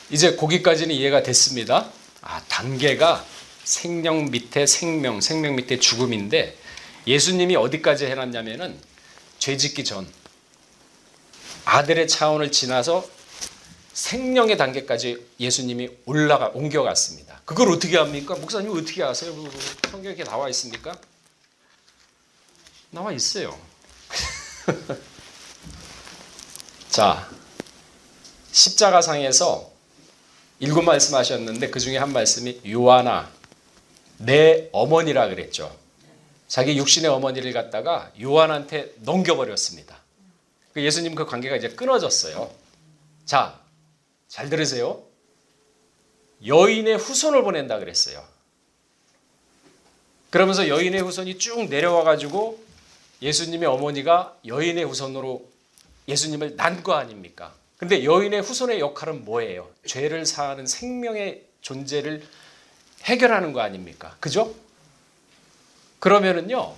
이제 거기까지는 이해가 됐습니다. 단계가 생명 밑에 생명, 생명 밑에 죽음인데 예수님이 어디까지 해놨냐면은 죄 짓기 전 아들의 차원을 지나서 생명의 단계까지 예수님이 옮겨갔습니다. 그걸 어떻게 합니까? 목사님 어떻게 아세요? 성경에 나와 있습니까? 나와 있어요. 자, 십자가상에서 7 말씀하셨는데 그 중에 한 말씀이 요한아 내 어머니라 그랬죠. 자기 육신의 어머니를 갖다가 요한한테 넘겨버렸습니다. 예수님 그 관계가 이제 끊어졌어요. 자, 잘 들으세요. 여인의 후손을 보낸다 그랬어요. 그러면서 여인의 후손이 쭉 내려와 가지고 예수님의 어머니가 여인의 후손으로 예수님을 낳은 거 아닙니까? 근데 여인의 후손의 역할은 뭐예요? 죄를 사하는 생명의 존재를 해결하는 거 아닙니까? 그죠? 그러면은요,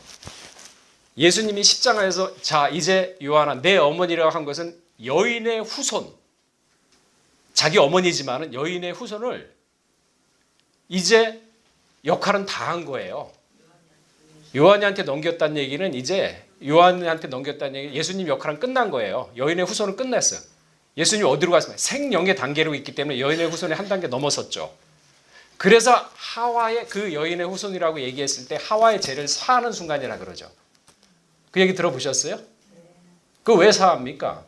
예수님이 십자가에서 자, 이제 요한아, 내 어머니라고 한 것은 여인의 후손, 자기 어머니지만은 여인의 후손을 이제 역할은 다 한 거예요. 요한이한테 넘겼다는 얘기는 이제 요한한테 넘겼다는 얘기, 예수님 역할은 끝난 거예요. 여인의 후손은 끝났어요. 예수님이 어디로 갔습니까? 생명의 단계로 있기 때문에 여인의 후손이 한 단계 넘어섰죠. 그래서 하와의 그 여인의 후손이라고 얘기했을 때 하와의 죄를 사하는 순간이라 그러죠. 그 얘기 들어보셨어요? 그 왜 사합니까?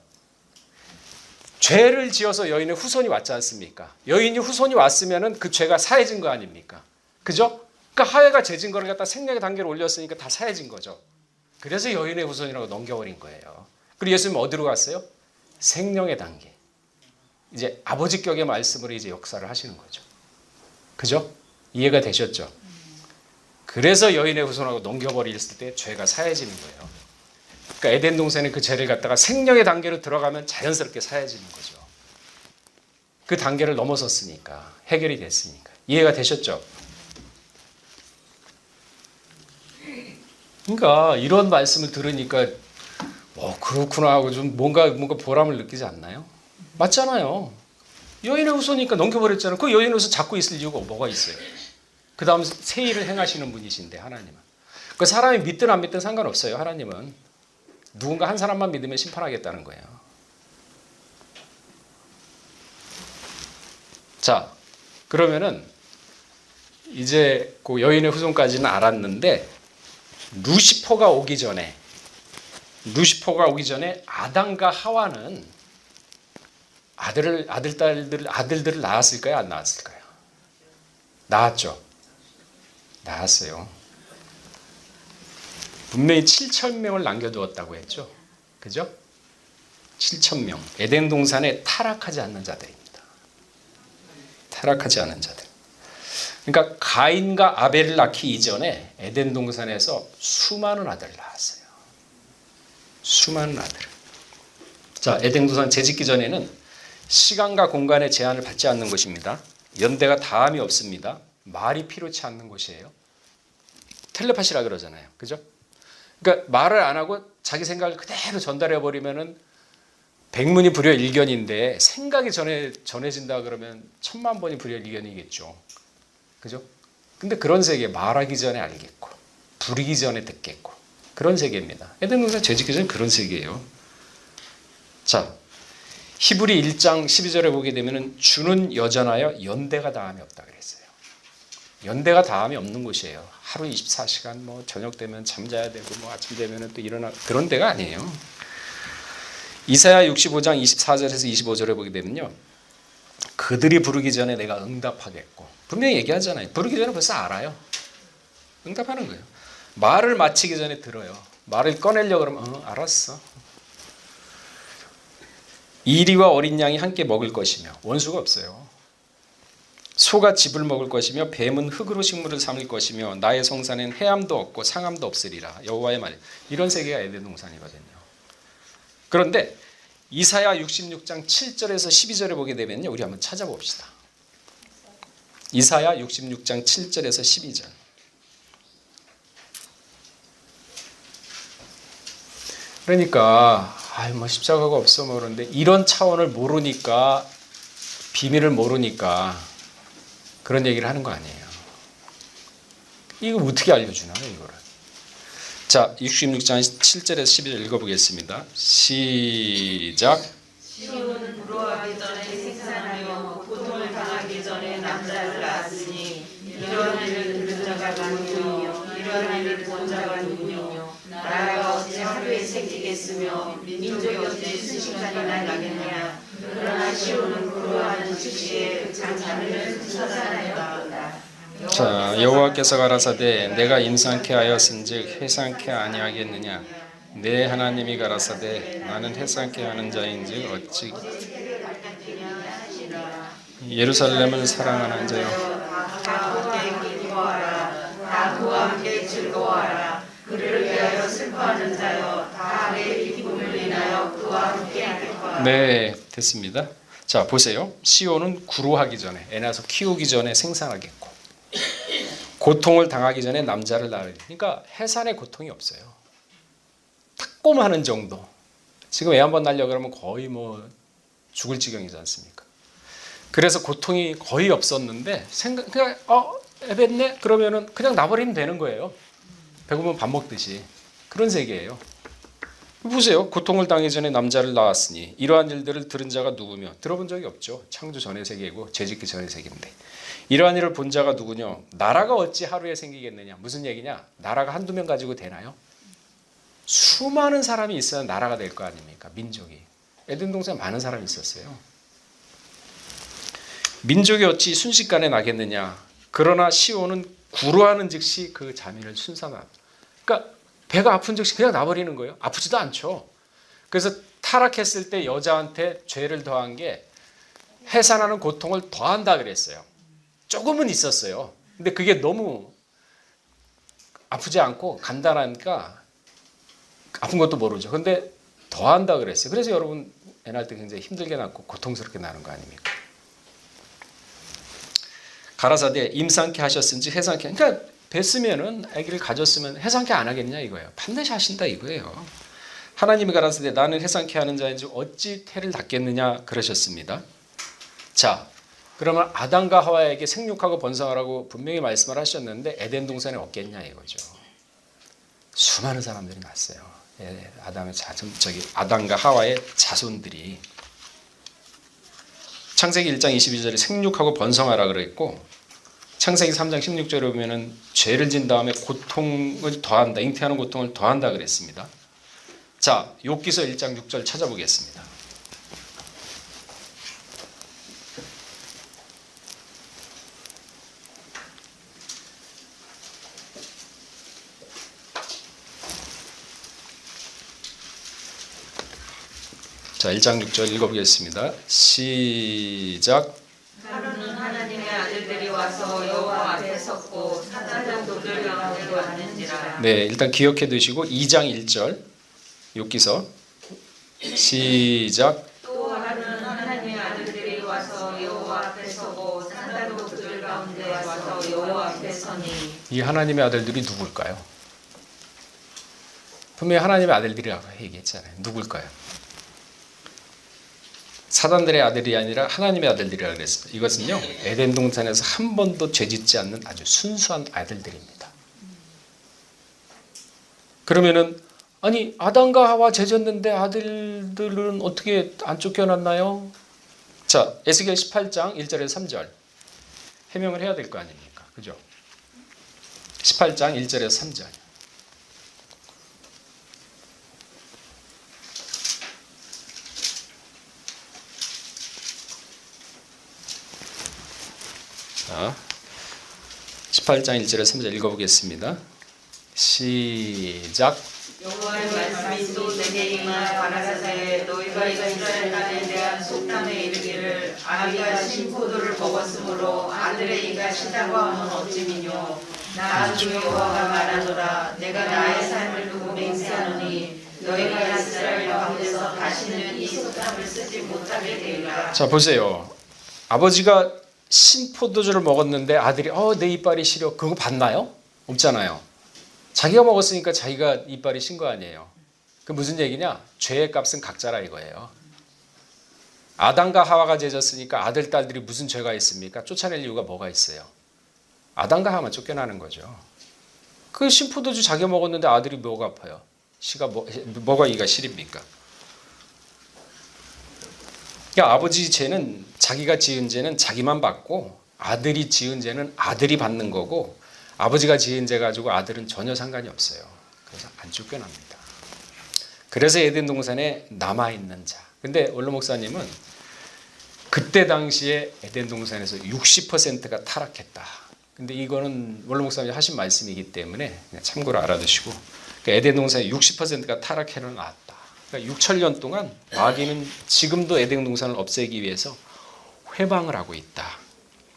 죄를 지어서 여인의 후손이 왔지 않습니까? 여인이 후손이 왔으면은 그 죄가 사해진 거 아닙니까? 그죠? 그러니까 하와가 죄진 거를 갖다 생명의 단계로 올렸으니까 다 사해진 거죠. 그래서 여인의 후손이라고 넘겨버린 거예요. 그리고 예수님은 어디로 갔어요? 생명의 단계. 이제 아버지격의 말씀으로 이제 역사를 하시는 거죠. 그죠? 이해가 되셨죠? 그래서 여인의 후손하고 넘겨버렸을 때 죄가 사해지는 거예요. 그러니까 에덴 동산에 그 죄를 갖다가 생명의 단계로 들어가면 자연스럽게 사해지는 거죠. 그 단계를 넘어섰으니까, 해결이 됐으니까. 이해가 되셨죠? 그러니까 이런 말씀을 들으니까 그렇구나 하고 좀 뭔가 보람을 느끼지 않나요? 맞잖아요. 여인의 후손이니까 넘겨버렸잖아요. 그 여인의 후손 잡고 있을 이유가 뭐가 있어요? 그 다음 새 일을 행하시는 분이신데 하나님은. 그 사람이 믿든 안 믿든 상관없어요. 하나님은. 누군가 한 사람만 믿으면 심판하겠다는 거예요. 자, 그러면은 이제 그 여인의 후손까지는 알았는데 루시퍼가 오기 전에 아담과 하와는 아들들을 낳았을까요? 안 낳았을까요? 낳았죠. 낳았어요. 분명히 7,000명을 남겨두었다고 했죠. 그죠? 7,000명. 에덴 동산에 타락하지 않는 자들입니다. 타락하지 않은 자들. 그러니까 가인과 아벨을 낳기 이전에 에덴 동산에서 수많은 아들을 낳았어요. 수많은 아들. 자, 에덴 동산 재짓기 전에는 시간과 공간의 제한을 받지 않는 것입니다. 연대가 다함이 없습니다. 말이 필요치 않는 곳이에요. 텔레파시라 그러잖아요. 그죠? 그러니까 말을 안 하고 자기 생각을 그대로 전달해 버리면은 백문이 불여일견인데 생각이 전해진다 그러면 1000만 번이 불여일견이겠죠. 그죠? 근데 그런 세계, 말하기 전에 알겠고 부리기 전에 듣겠고 그런 세계입니다. 에덴 동산 죄짓기 전에 그런 세계예요. 자, 히브리 1장 12절에 보게 되면은 주는 여전하여 연대가 다함이 없다 그랬어요. 연대가 다함이 없는 곳이에요. 하루 24시간 저녁 되면 잠자야 되고 아침 되면은 또 일어나 그런 데가 아니에요. 이사야 65장 24절에서 25절에 보게 되면요. 그들이 부르기 전에 내가 응답하겠고 분명히 얘기하잖아요. 부르기 전에 벌써 알아요. 응답하는 거예요. 말을 마치기 전에 들어요. 말을 꺼내려고 그러면 알았어. 이리와 어린 양이 함께 먹을 것이며 원수가 없어요. 소가 즙을 먹을 것이며 뱀은 흙으로 식물을 삼을 것이며 나의 성산엔 해함도 없고 상함도 없으리라. 여호와의 말. 이런 세계가 에덴 동산이거든요. 그런데 이사야 66장 7절에서 12절에 보게 되면요. 우리 한번 찾아봅시다. 이사야 66장 7절에서 12절. 그러니까 십자가가 없어 그러는데 이런 차원을 모르니까 비밀을 모르니까 그런 얘기를 하는 거 아니에요. 이거 어떻게 알려주나요, 이거를? 자, 66장 7절에서 12절 읽어보겠습니다. 시작. 시온은 부러워하기 전에 생산하며 고통을 당하기 전에 남자를 낳았으니 이런 일을 들은 자가 누구뇨 이런 일을 본 자가 누구뇨 나라가 어찌 하루에 생기겠으며 민족이 어찌 순식간이나 나겠느냐 그러나 시온은 부러워하는 즉시에 장자를 솟아낸다. 자, 여호와께서 가라사대 내가 임상케 하였은즉 해상케 아니하겠느냐 내 하나님이 가라사대 나는 해상케 하는 자인즉 어찌 예루살렘을 사랑하는 자여 다 그와 함께 기뻐하라 다 그와 함께 즐거워하라 그를 위하여 슬퍼하는 자여 다 내 기쁨을 인하여 그와 함께 기뻐하라. 네, 됐습니다. 자, 보세요. 시온은 구루하기 전에 애 낳아서 키우기 전에 생산하겠고 고통을 당하기 전에 남자를 낳으리. 그러니까 해산의 고통이 없어요. 탁곰하는 정도. 지금 애 한 번 낳으려고 그러면 거의 뭐 죽을 지경이지 않습니까? 그래서 고통이 거의 없었는데 그냥 애 뱉네? 그러면은 그냥 놔버리면 되는 거예요. 배고프면 밥 먹듯이. 그런 세계예요. 보세요. 고통을 당하기 전에 남자를 낳았으니 이러한 일들을 들은 자가 누구며 들어본 적이 없죠. 창조 전의 세계이고 죄짓기 전의 세계인데 이러한 일을 본 자가 누구냐? 나라가 어찌 하루에 생기겠느냐? 무슨 얘기냐? 나라가 한두 명 가지고 되나요? 수많은 사람이 있어야 나라가 될 거 아닙니까? 민족이. 에덴 동산에 많은 사람이 있었어요. 민족이 어찌 순식간에 나겠느냐? 그러나 시온은 구루하는 즉시 그 자민을 순산하다. 그러니까 배가 아픈 즉시 그냥 나버리는 거예요. 아프지도 않죠. 그래서 타락했을 때 여자한테 죄를 더한 게 해산하는 고통을 더한다 그랬어요. 조금은 있었어요. 근데 그게 너무 아프지 않고 간단하니까 아픈 것도 모르죠. 근데 더한다 그랬어요. 그래서 여러분 애 낳을 때 굉장히 힘들게 낳고 고통스럽게 낳는 거 아닙니까? 가라사대 임상케 하셨은지 해상케. 그러니까 뵀으면은 아기를 가졌으면 해상케 안 하겠냐 이거예요. 반드시 하신다 이거예요. 하나님이 가라사대 나는 해상케 하는 자인지 어찌 태를 낳겠느냐 그러셨습니다. 자, 그러면 아담과 하와에게 생육하고 번성하라고 분명히 말씀을 하셨는데 에덴 동산에 없겠냐 이거죠. 수많은 사람들이 낳았어요. 아담과 하와의 자손들이. 창세기 1장 22절에 생육하고 번성하라 그랬고 창세기 3장 16절에 보면은 죄를 진 다음에 고통을 더한다. 잉태하는 고통을 더한다 그랬습니다. 자, 욥기서 1장 6절 찾아보겠습니다. 자, 1장 6절 읽어보겠습니다. 시작. 하루는 하나님의 아들들이 와서 여호와 앞에 섰고 사자는 돌들 가운데 왔는지라. 네, 일단 기억해 두시고 2장 1절 욥기서 시작. 또 하루는 하나님의 아들들이 와서 여호와 앞에 서고 사자도 그들 가운데 와서 여호와 앞에 서니. 이 하나님의 아들들이 누굴까요? 분명히 하나님의 아들들이라고 얘기했잖아요. 누굴까요? 사단들의 아들이 아니라 하나님의 아들들이라고 그랬습니다. 이것은요, 에덴 동산에서 한 번도 죄짓지 않는 아주 순수한 아들들입니다. 그러면은 아니 아담과 하와 죄졌는데 아들들은 어떻게 안 쫓겨났나요? 자, 에스겔 18장 1절에서 3절 해명을 해야 될 거 아닙니까? 그죠? 18장 1절에서 3절. 자, 18장 1절에서 3절 읽어보겠습니다. 시작. 여호와의 말씀이 또 내게 임하여 가라사대 너희가 이스라엘 땅에 대한 속담에 이르기를 아비가 신포도를 먹었으므로 아들의 이가 시다고 하면 어찌미뇨. 나 주 여호와가 말하노라. 내가 나의 삶을 두고 맹세하노니 너희가 이스라엘 가운데서 다시는 이 속담을 쓰지 못하게 되리라. 자, 보세요. 아버지가 신포도주를 먹었는데 아들이 내 이빨이 시려. 그거 봤나요? 없잖아요. 자기가 먹었으니까 자기가 이빨이 신 거 아니에요. 그 무슨 얘기냐? 죄의 값은 각자라 이거예요. 아담과 하와가 죄졌으니까 아들, 딸들이 무슨 죄가 있습니까? 쫓아낼 이유가 뭐가 있어요? 아담과 하와만 쫓겨나는 거죠. 그 신포도주 자기 먹었는데 아들이 뭐가 아파요? 뭐가 이가 실입니까? 그러니까 아버지 죄는 자기가 지은 죄는 자기만 받고 아들이 지은 죄는 아들이 받는 거고 아버지가 지은 죄 가지고 아들은 전혀 상관이 없어요. 그래서 안 쫓겨납니다. 그래서 에덴 동산에 남아있는 자. 근데 원로 목사님은 그때 당시에 에덴 동산에서 60%가 타락했다. 근데 이거는 원로 목사님이 하신 말씀이기 때문에 그냥 참고로 알아두시고 그러니까 에덴 동산의 60%가 타락해 나왔다. 그러니까 6천년 동안 마귀는 지금도 에덴 동산을 없애기 위해서 회방을 하고 있다.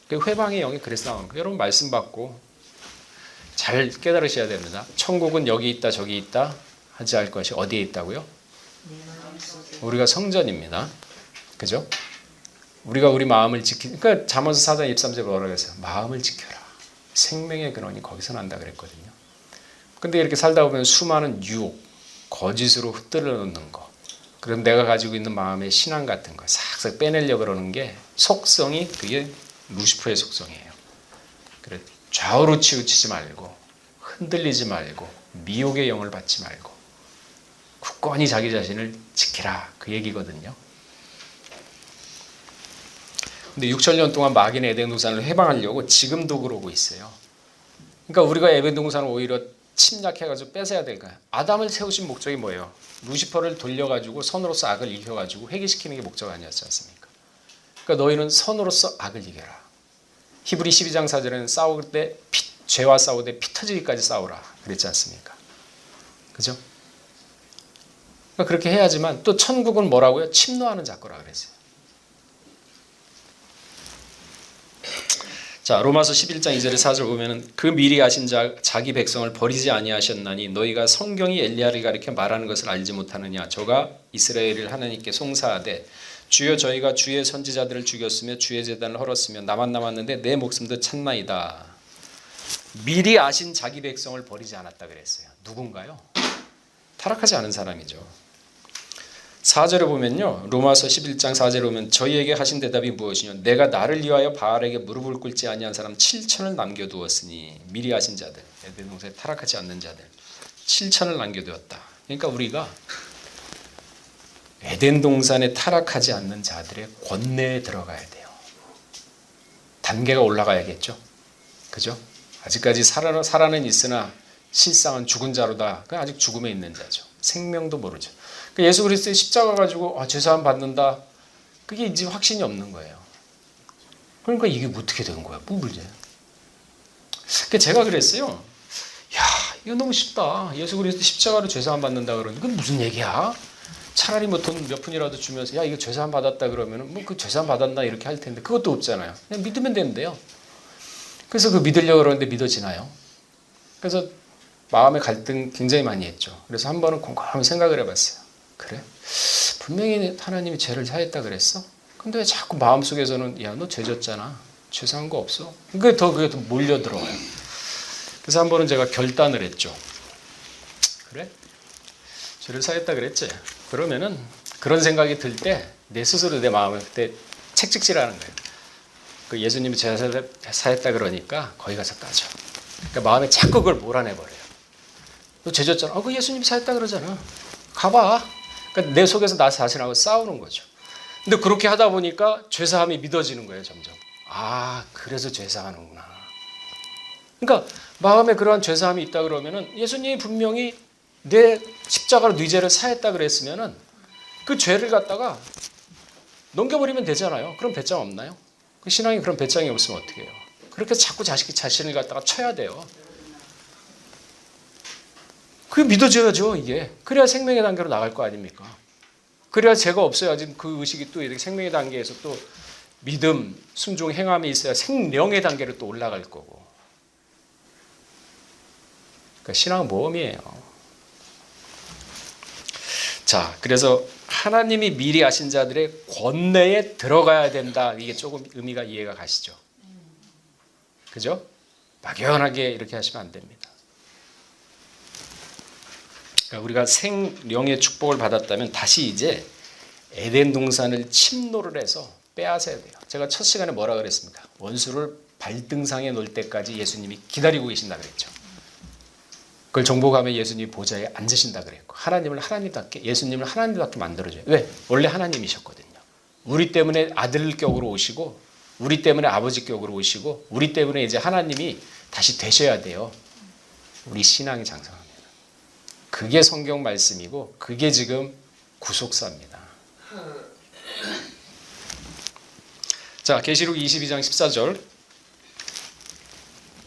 그 회방의 영이 그래서 나오는 거예요. 여러분 말씀 받고 잘 깨달으셔야 됩니다. 천국은 여기 있다 저기 있다 하지 않을 것이 어디에 있다고요? 우리가 성전입니다. 그죠? 우리가 우리 마음을 그러니까 잠언서 4장 23절에 뭐라고 했어요? 마음을 지켜라. 생명의 근원이 거기서 난다 그랬거든요. 근데 이렇게 살다 보면 수많은 유혹, 거짓으로 흩뜨려 놓는 거. 그럼 내가 가지고 있는 마음의 신앙 같은 거 싹싹 빼내려고 그러는 게 속성이 그게 루시퍼의 속성이에요. 그래 좌우로 치우치지 말고 흔들리지 말고 미혹의 영을 받지 말고 굳건히 자기 자신을 지키라 그 얘기거든요. 근데 6천년 동안 마귀는 에덴 동산을 해방하려고 지금도 그러고 있어요. 그러니까 우리가 에덴 동산을 오히려 침략해가지고 뺏어야 될 거야. 아담을 세우신 목적이 뭐예요? 루시퍼를 돌려가지고 선으로서 악을 이겨가지고 회개시키는 게 목적 아니었지 않습니까? 그러니까 너희는 선으로서 악을 이겨라. 히브리 12장 4절에는 싸울 때 죄와 싸우되 피 터지기까지 싸우라 그랬지 않습니까? 그죠? 그러니까 그렇게 해야지만 또 천국은 뭐라고요? 침노하는 작거라 그랬어요. 자, 로마서 11장 2절에 4절 보면은 그 미리 아신 자기 백성을 버리지 아니하셨나니 너희가 성경이 엘리야를 가리켜 말하는 것을 알지 못하느냐. 저가 이스라엘을 하나님께 송사하되 주여 저희가 주의 선지자들을 죽였으며 주의 제단을 헐었으며 나만 남았는데 내 목숨도 찾나이다. 미리 아신 자기 백성을 버리지 않았다 그랬어요. 누군가요? 타락하지 않은 사람이죠. 4절에 보면요. 로마서 11장 4절에 보면 저희에게 하신 대답이 무엇이냐. 내가 나를 위하여 바알에게 무릎을 꿇지 아니한 사람 7천을 남겨두었으니 미리 하신 자들 에덴 동산에 타락하지 않는 자들 7천을 남겨두었다. 그러니까 우리가 에덴 동산에 타락하지 않는 자들의 권내에 들어가야 돼요. 단계가 올라가야겠죠. 그죠? 아직까지 살아는 있으나 실상은 죽은 자로다. 아직 죽음에 있는 자죠. 생명도 모르죠. 예수 그리스도의 십자가 가지고 죄사함 받는다. 그게 이제 확신이 없는 거예요. 그러니까 이게 어떻게 된 거야? 뭐 문제야? 그러니까 제가 그랬어요. 야, 이거 너무 쉽다. 예수 그리스도 십자가로 죄사함 받는다 그러는데 그건 무슨 얘기야? 차라리 뭐 돈 몇 푼이라도 주면서 야 이거 죄사함 받았다 그러면은 뭐 그 죄사함 받았나 이렇게 할 텐데 그것도 없잖아요. 그냥 믿으면 되는데요. 그래서 그 믿으려고 그러는데 믿어지나요? 그래서 마음의 갈등 굉장히 많이 했죠. 그래서 한 번은 곰곰이 생각을 해봤어요. 그래? 분명히 하나님이 죄를 사했다 그랬어? 근데 왜 자꾸 마음속에서는 야 너 죄 졌잖아. 죄 산 거 없어? 그게 더 몰려 들어와요. 그래서 한 번은 제가 결단을 했죠. 그래? 죄를 사했다 그랬지? 그러면은 그런 생각이 들 때 내 스스로 내 마음을 그때 책찍질하는 거예요. 그 예수님이 죄 사했다 그러니까 거기 가서 따져. 그러니까 마음에 자꾸 그걸 몰아내버려요. 너 죄 졌잖아. 그 예수님이 사했다 그러잖아. 가봐. 그러니까 내 속에서 나 자신하고 싸우는 거죠. 근데 그렇게 하다 보니까 죄사함이 믿어지는 거예요, 점점. 아, 그래서 죄사하는구나. 그러니까 마음에 그러한 죄사함이 있다 그러면은 예수님이 분명히 내 십자가로 네 죄를 사했다 그랬으면은 그 죄를 갖다가 넘겨버리면 되잖아요. 그럼 배짱 없나요? 그 신앙이 그런 배짱이 없으면 어떻게 해요? 그렇게 자꾸 자신을 갖다가 쳐야 돼요. 그게 믿어져야죠, 이게. 그래야 생명의 단계로 나갈 거 아닙니까? 그래야 죄가 없어야지 그 의식이 또 이렇게 생명의 단계에서 또 믿음, 순종, 행함이 있어야 생명의 단계로 또 올라갈 거고. 그러니까 신앙은 모험이에요. 자, 그래서 하나님이 미리 아신 자들의 권내에 들어가야 된다. 이게 조금 의미가 이해가 가시죠? 그죠? 막연하게 이렇게 하시면 안 됩니다. 그러니까 우리가 생명의 축복을 받았다면 다시 이제 에덴 동산을 침노를 해서 빼앗아야 돼요. 제가 첫 시간에 뭐라 그랬습니까? 원수를 발등상에 놓을 때까지 예수님이 기다리고 계신다 그랬죠. 그걸 정복하면 예수님이 보좌에 앉으신다 그랬고, 하나님을 하나님답게, 예수님을 하나님답게 만들어줘요. 왜? 원래 하나님이셨거든요. 우리 때문에 아들 격으로 오시고, 우리 때문에 아버지 격으로 오시고, 우리 때문에 이제 하나님이 다시 되셔야 돼요. 우리 신앙이 장성하면. 그게 성경 말씀이고, 그게 지금 구속사입니다. 자, 계시록 22장 14절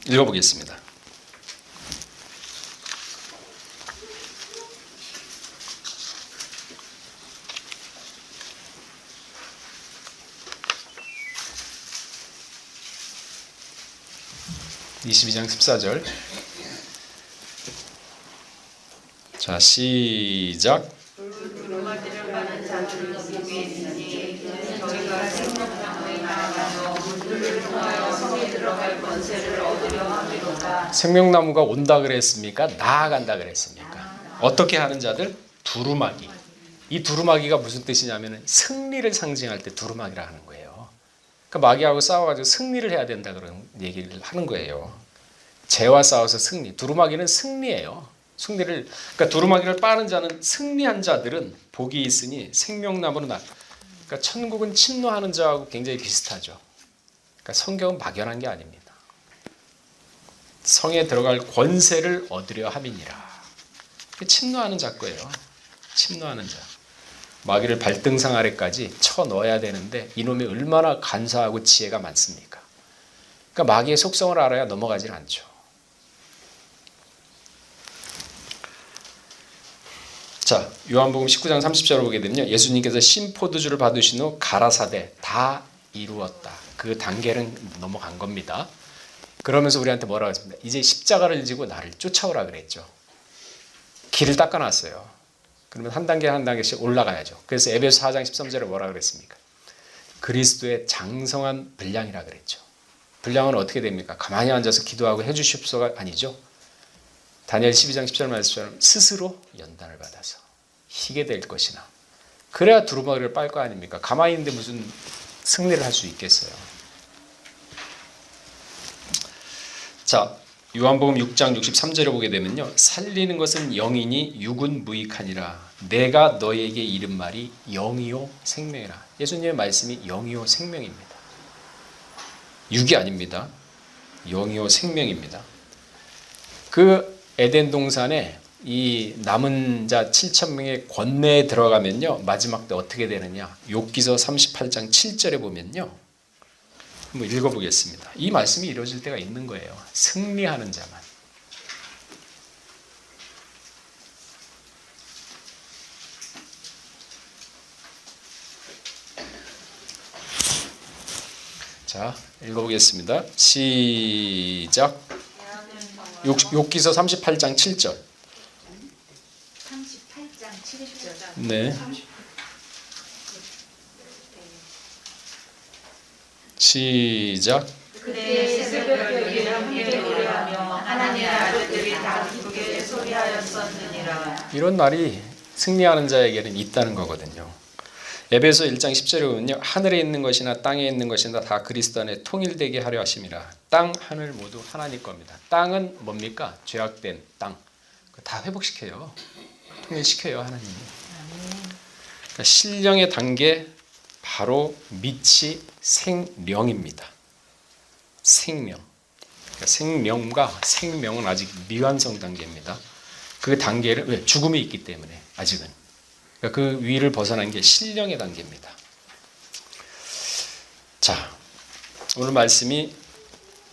읽어보겠습니다. (22장 14절) 자, 시작. 두루마기를 받은 자들은 속에 있으니 저희가 생명나무에 나아가며 물들을 통하여 성에 들어갈 권세를 얻으려 함이로다. 생명나무가 온다 그랬습니까? 나아간다 그랬습니까? 어떻게 하는 자들? 두루마기. 이 두루마기가 무슨 뜻이냐면 승리를 상징할 때 두루마기라 하는 거예요. 그러니까 마귀하고 싸워가지고 승리를 해야 된다 그런 얘기를 하는 거예요. 죄와 싸워서 승리. 두루마기는 승리예요. 승리를, 그러니까 두루마기를 빠는 자는, 승리한 자들은 복이 있으니 생명나무로 나. 그러니까 천국은 침노하는 자하고 굉장히 비슷하죠. 그러니까 성경은 막연한 게 아닙니다. 성에 들어갈 권세를 얻으려 함이니라. 침노하는 자 거예요. 침노하는 자. 마귀를 발등상 아래까지 쳐 넣어야 되는데 이놈이 얼마나 간사하고 지혜가 많습니까? 그러니까 마귀의 속성을 알아야 넘어가질 않죠. 자, 요한복음 19장 30절을 보게 되면요, 예수님께서 신포도주를 받으신 후 가라사대 다 이루었다. 그 단계는 넘어간 겁니다. 그러면서 우리한테 뭐라고 했습니까? 이제 십자가를 지고 나를 쫓아오라 그랬죠. 길을 닦아놨어요. 그러면 한 단계 한 단계씩 올라가야죠. 그래서 에베소 4장 13절에 뭐라 그랬습니까? 그리스도의 장성한 분량이라 그랬죠. 분량은 어떻게 됩니까? 가만히 앉아서 기도하고 해주십소가 아니죠. 다니엘 12장 10절 말씀처럼 스스로 연단을 받아서 희게 될 것이나, 그래야 두루마기를 빨 거 아닙니까? 가만히 있는데 무슨 승리를 할 수 있겠어요. 자, 요한복음 6장 63절에 보게 되면요, 살리는 것은 영이니 육은 무익하니라. 내가 너에게 이른 말이 영이요 생명이라. 예수님의 말씀이 영이요 생명입니다. 육이 아닙니다. 영이요 생명입니다. 그 에덴 동산에 이 남은 자 7,000명의 권내에 들어가면요, 마지막 때 어떻게 되느냐? 욥기서 38장 7절에 보면요, 한번 읽어보겠습니다. 이 말씀이 이루어질 때가 있는 거예요. 승리하는 자만. 자, 읽어보겠습니다. 시작. 욥기서 38장 7절. 38장 7절. 네. 시작. 그때 새벽별들이 함께 노래하며 하나님의 아들들이 다 기쁘게 소리하였었느니라. 이런 날이 승리하는 자에게는 있다는 거거든요. 에베소 1장 10절에 보면요, 하늘에 있는 것이나 땅에 있는 것이나 다 그리스도 안에 통일되게 하려 하심이라. 땅, 하늘 모두 하나님 겁니다. 땅은 뭡니까? 죄악된 땅. 다 회복시켜요. 통일시켜요, 하나님이. 그러니까 신령의 단계, 바로 밑이 생령입니다. 생명. 그러니까 생명과 생명은 아직 미완성 단계입니다. 그 단계를, 왜? 죽음이 있기 때문에 아직은. 그러니까 그 위를 벗어난 게 신령의 단계입니다. 자, 오늘 말씀이,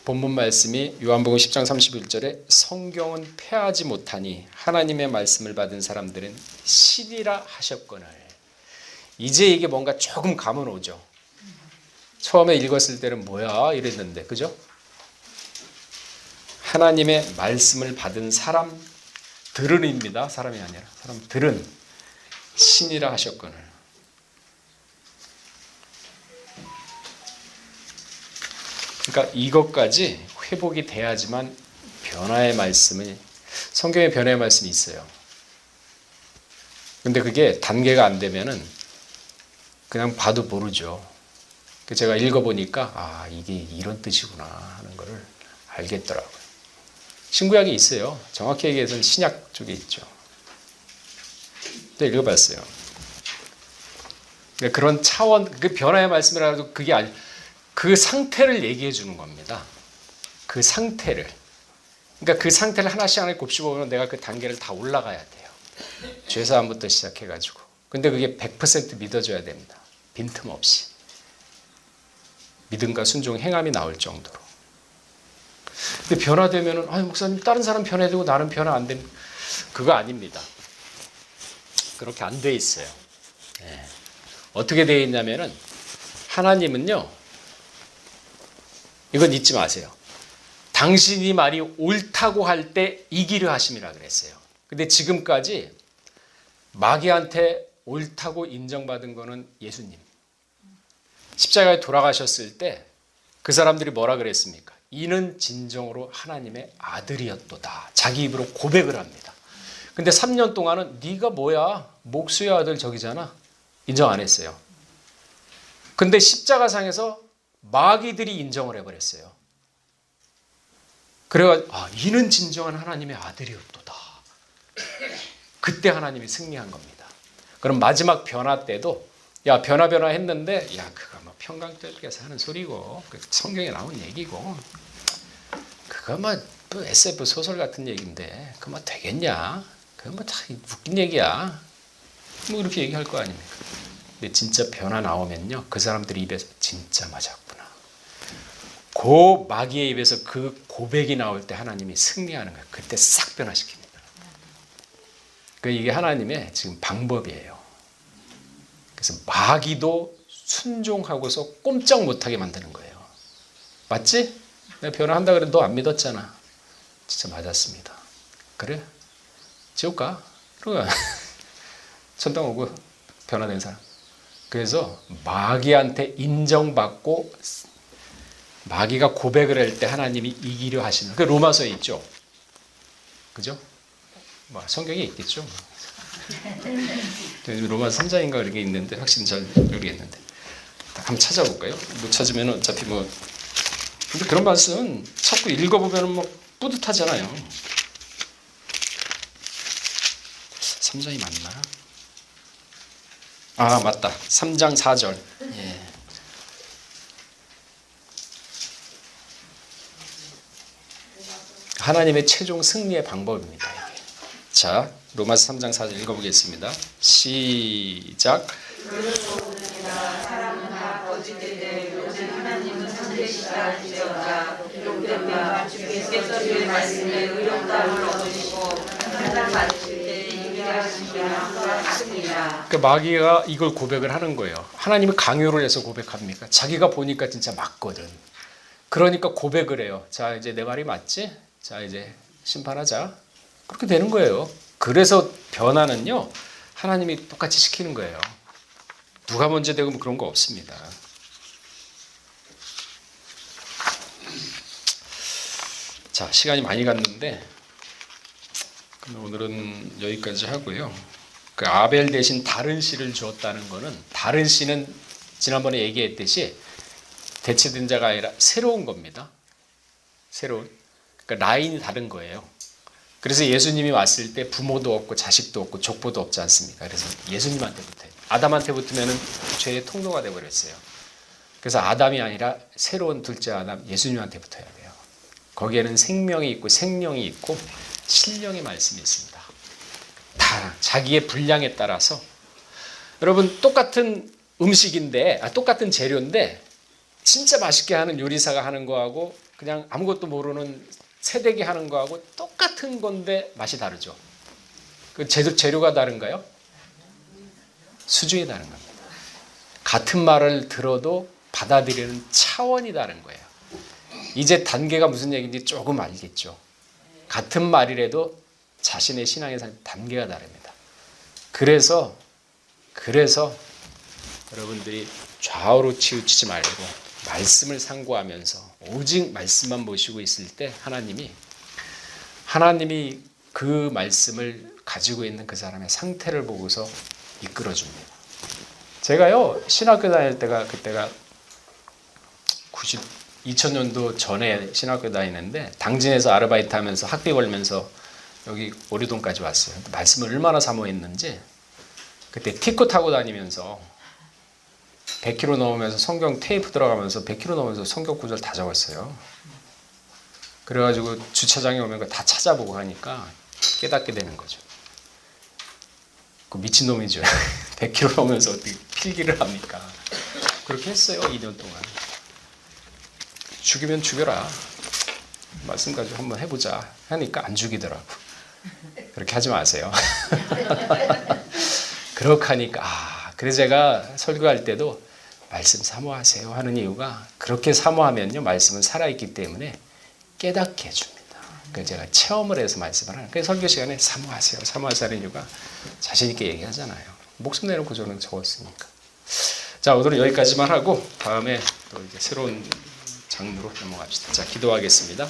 본문 말씀이 요한복음 10장 31절에 성경은 패하지 못하니 하나님의 말씀을 받은 사람들은 신이라 하셨거늘. 이제 이게 뭔가 조금 감은 오죠. 처음에 읽었을 때는 뭐야 이랬는데, 그죠? 하나님의 말씀을 받은 사람들은입니다. 사람이 아니라 사람들은 신이라 하셨거늘. 그러니까 이것까지 회복이 돼야지만 변화의 말씀이, 성경의 변화의 말씀이 있어요. 근데 그게 단계가 안 되면은 그냥 봐도 모르죠. 제가 읽어보니까 아 이게 이런 뜻이구나 하는 거를 알겠더라고요. 신구약이 있어요. 정확히 얘기해서는 신약 쪽에 있죠. 네, 읽어봤어요. 그러니까 그런 차원, 그 변화의 말씀이라도 그게 아니, 그 상태를 얘기해 주는 겁니다. 그 상태를. 그러니까 그 상태를 하나씩 하나씩 곱씹어보면 내가 그 단계를 다 올라가야 돼요. 죄사함부터 시작해가지고. 근데 그게 100% 믿어줘야 됩니다. 빈틈없이. 믿음과 순종, 행함이 나올 정도로. 근데 변화되면은, 아니, 목사님, 다른 사람 변화되고 나는 변화 안 되는, 그거 아닙니다. 그렇게 안 돼 있어요. 네. 어떻게 되어 있냐면은, 하나님은요, 이건 잊지 마세요. 당신이 말이 옳다고 할 때 이기려 하심이라 그랬어요. 근데 지금까지 마귀한테 옳다고 인정받은 거는 예수님. 십자가에 돌아가셨을 때 그 사람들이 뭐라 그랬습니까? 이는 진정으로 하나님의 아들이었도다. 자기 입으로 고백을 합니다. 근데 3년 동안은 네가 뭐야? 목수의 아들 저기잖아. 인정 안 했어요. 근데 십자가상에서 마귀들이 인정을 해버렸어요. 그래가지고 이는 진정한 하나님의 아들이었도다. 그때 하나님이 승리한 겁니다. 그럼 마지막 변화 때도 야 변화 했는데 야 그거 뭐 평강절개에서 하는 소리고 성경에 나온 얘기고 그거 뭐 SF 소설 같은 얘기인데 그거 뭐 되겠냐? 그거 뭐 다 웃긴 얘기야. 뭐 이렇게 얘기할 거 아닙니까? 근데 진짜 변화 나오면요 그 사람들 입에서 진짜 맞았구나. 그 마귀의 입에서 그 고백이 나올 때 하나님이 승리하는 거예요. 그때 싹 변화시킵니다. 이게 하나님의 지금 방법이에요. 그래서 마귀도 순종하고서 꼼짝 못하게 만드는 거예요. 맞지? 내가 변화한다 그래 너 안 믿었잖아. 진짜 맞았습니다. 그래? 지옥 가? 그러면 천당 오고 변화된 사람. 그래서 마귀한테 인정받고 마귀가 고백을 할 때 하나님이 이기려 하시는 그 로마서에 있죠. 그죠? 뭐 성경에 있겠죠. 로마서 3장인가 그런 게 있는데 확실히 잘 모르겠는데 한번 찾아볼까요? 못 찾으면 어차피 뭐 근데 그런 말씀 자꾸 읽어보면 뭐 뿌듯하잖아요. 3장이 맞나? 아 맞다. 3장 4절. 예. 하나님의 최종 승리의 방법입니다. 이게. 자, 로마서 3장 4절 읽어보겠습니다. 시작. 사람은 다 거짓되되 오직 하나님은 참되시다할지어다. 기록되면 주께서 주의 말씀에 의롭다함을 얻으시고 항상 받으실 때 유리하시면 함과 같습니다. 그 마귀가 이걸 고백을 하는 거예요. 하나님이 강요를 해서 고백합니까? 자기가 보니까 진짜 맞거든. 그러니까 고백을 해요. 자, 이제 내 말이 맞지? 자, 이제 심판하자. 그렇게 되는 거예요. 그래서 변화는요, 하나님이 똑같이 시키는 거예요. 누가 먼저 되고 뭐 그런 거 없습니다. 자, 시간이 많이 갔는데, 오늘은 여기까지 하고요. 그 아벨 대신 다른 씨를 주었다는 거는, 다른 씨는 지난번에 얘기했듯이 대체된 자가 아니라 새로운 겁니다. 새로운. 그러니까 라인이 다른 거예요. 그래서 예수님이 왔을 때 부모도 없고 자식도 없고 족보도 없지 않습니까? 그래서 예수님한테 붙어요. 아담한테 붙으면 죄의 통로가 되어버렸어요. 그래서 아담이 아니라 새로운 둘째 아담 예수님한테 붙어야 돼요. 거기에는 생명이 있고 생령이 있고 신령의 말씀이 있습니다. 다 자기의 분량에 따라서 여러분 똑같은 음식인데 똑같은 재료인데 진짜 맛있게 하는 요리사가 하는 거하고 그냥 아무것도 모르는 새댁이 하는 거하고 똑같은 건데 맛이 다르죠. 그 재료가 다른가요? 수준이 다른 겁니다. 같은 말을 들어도 받아들이는 차원이 다른 거예요. 이제 단계가 무슨 얘기인지 조금 알겠죠. 같은 말이라도 자신의 신앙의 단계가 다릅니다. 그래서 여러분들이 좌우로 치우치지 말고 말씀을 상고하면서 오직 말씀만 보시고 있을 때 하나님이 그 말씀을 가지고 있는 그 사람의 상태를 보고서 이끌어 줍니다. 제가요 신학교 다닐 때가 그때가 2000년도 전에 신학교 다니는데 당진에서 아르바이트 하면서 학비 벌면서 여기 오리동까지 왔어요. 말씀을 얼마나 사모했는지 그때 티코 타고 다니면서 100km 넘으면서 성경 테이프 들어가면서 100km 넘으면서 성경 구절 다 적었어요. 그래가지고 주차장에 오면 그거 다 찾아보고 하니까 깨닫게 되는 거죠. 그 미친놈이죠. 100km 넘으면서 어떻게 필기를 합니까? 그렇게 했어요. 2년 동안. 죽이면 죽여라. 말씀 가지고 한번 해보자 하니까 안 죽이더라고. 그렇게 하지 마세요. 그렇게 하니까 그래서 제가 설교할 때도 말씀 사모하세요 하는 이유가 그렇게 사모하면요 말씀은 살아있기 때문에 깨닫게 해줍니다. 그래서 제가 체험을 해서 말씀을 하는 그래서 설교 시간에 사모하세요 하는 이유가 자신 있게 얘기하잖아요. 목숨 내놓고 저는 적었으니까. 자, 오늘은 여기까지만 하고 다음에 또 이제 새로운 장르로 넘어갑시다. 자, 기도하겠습니다.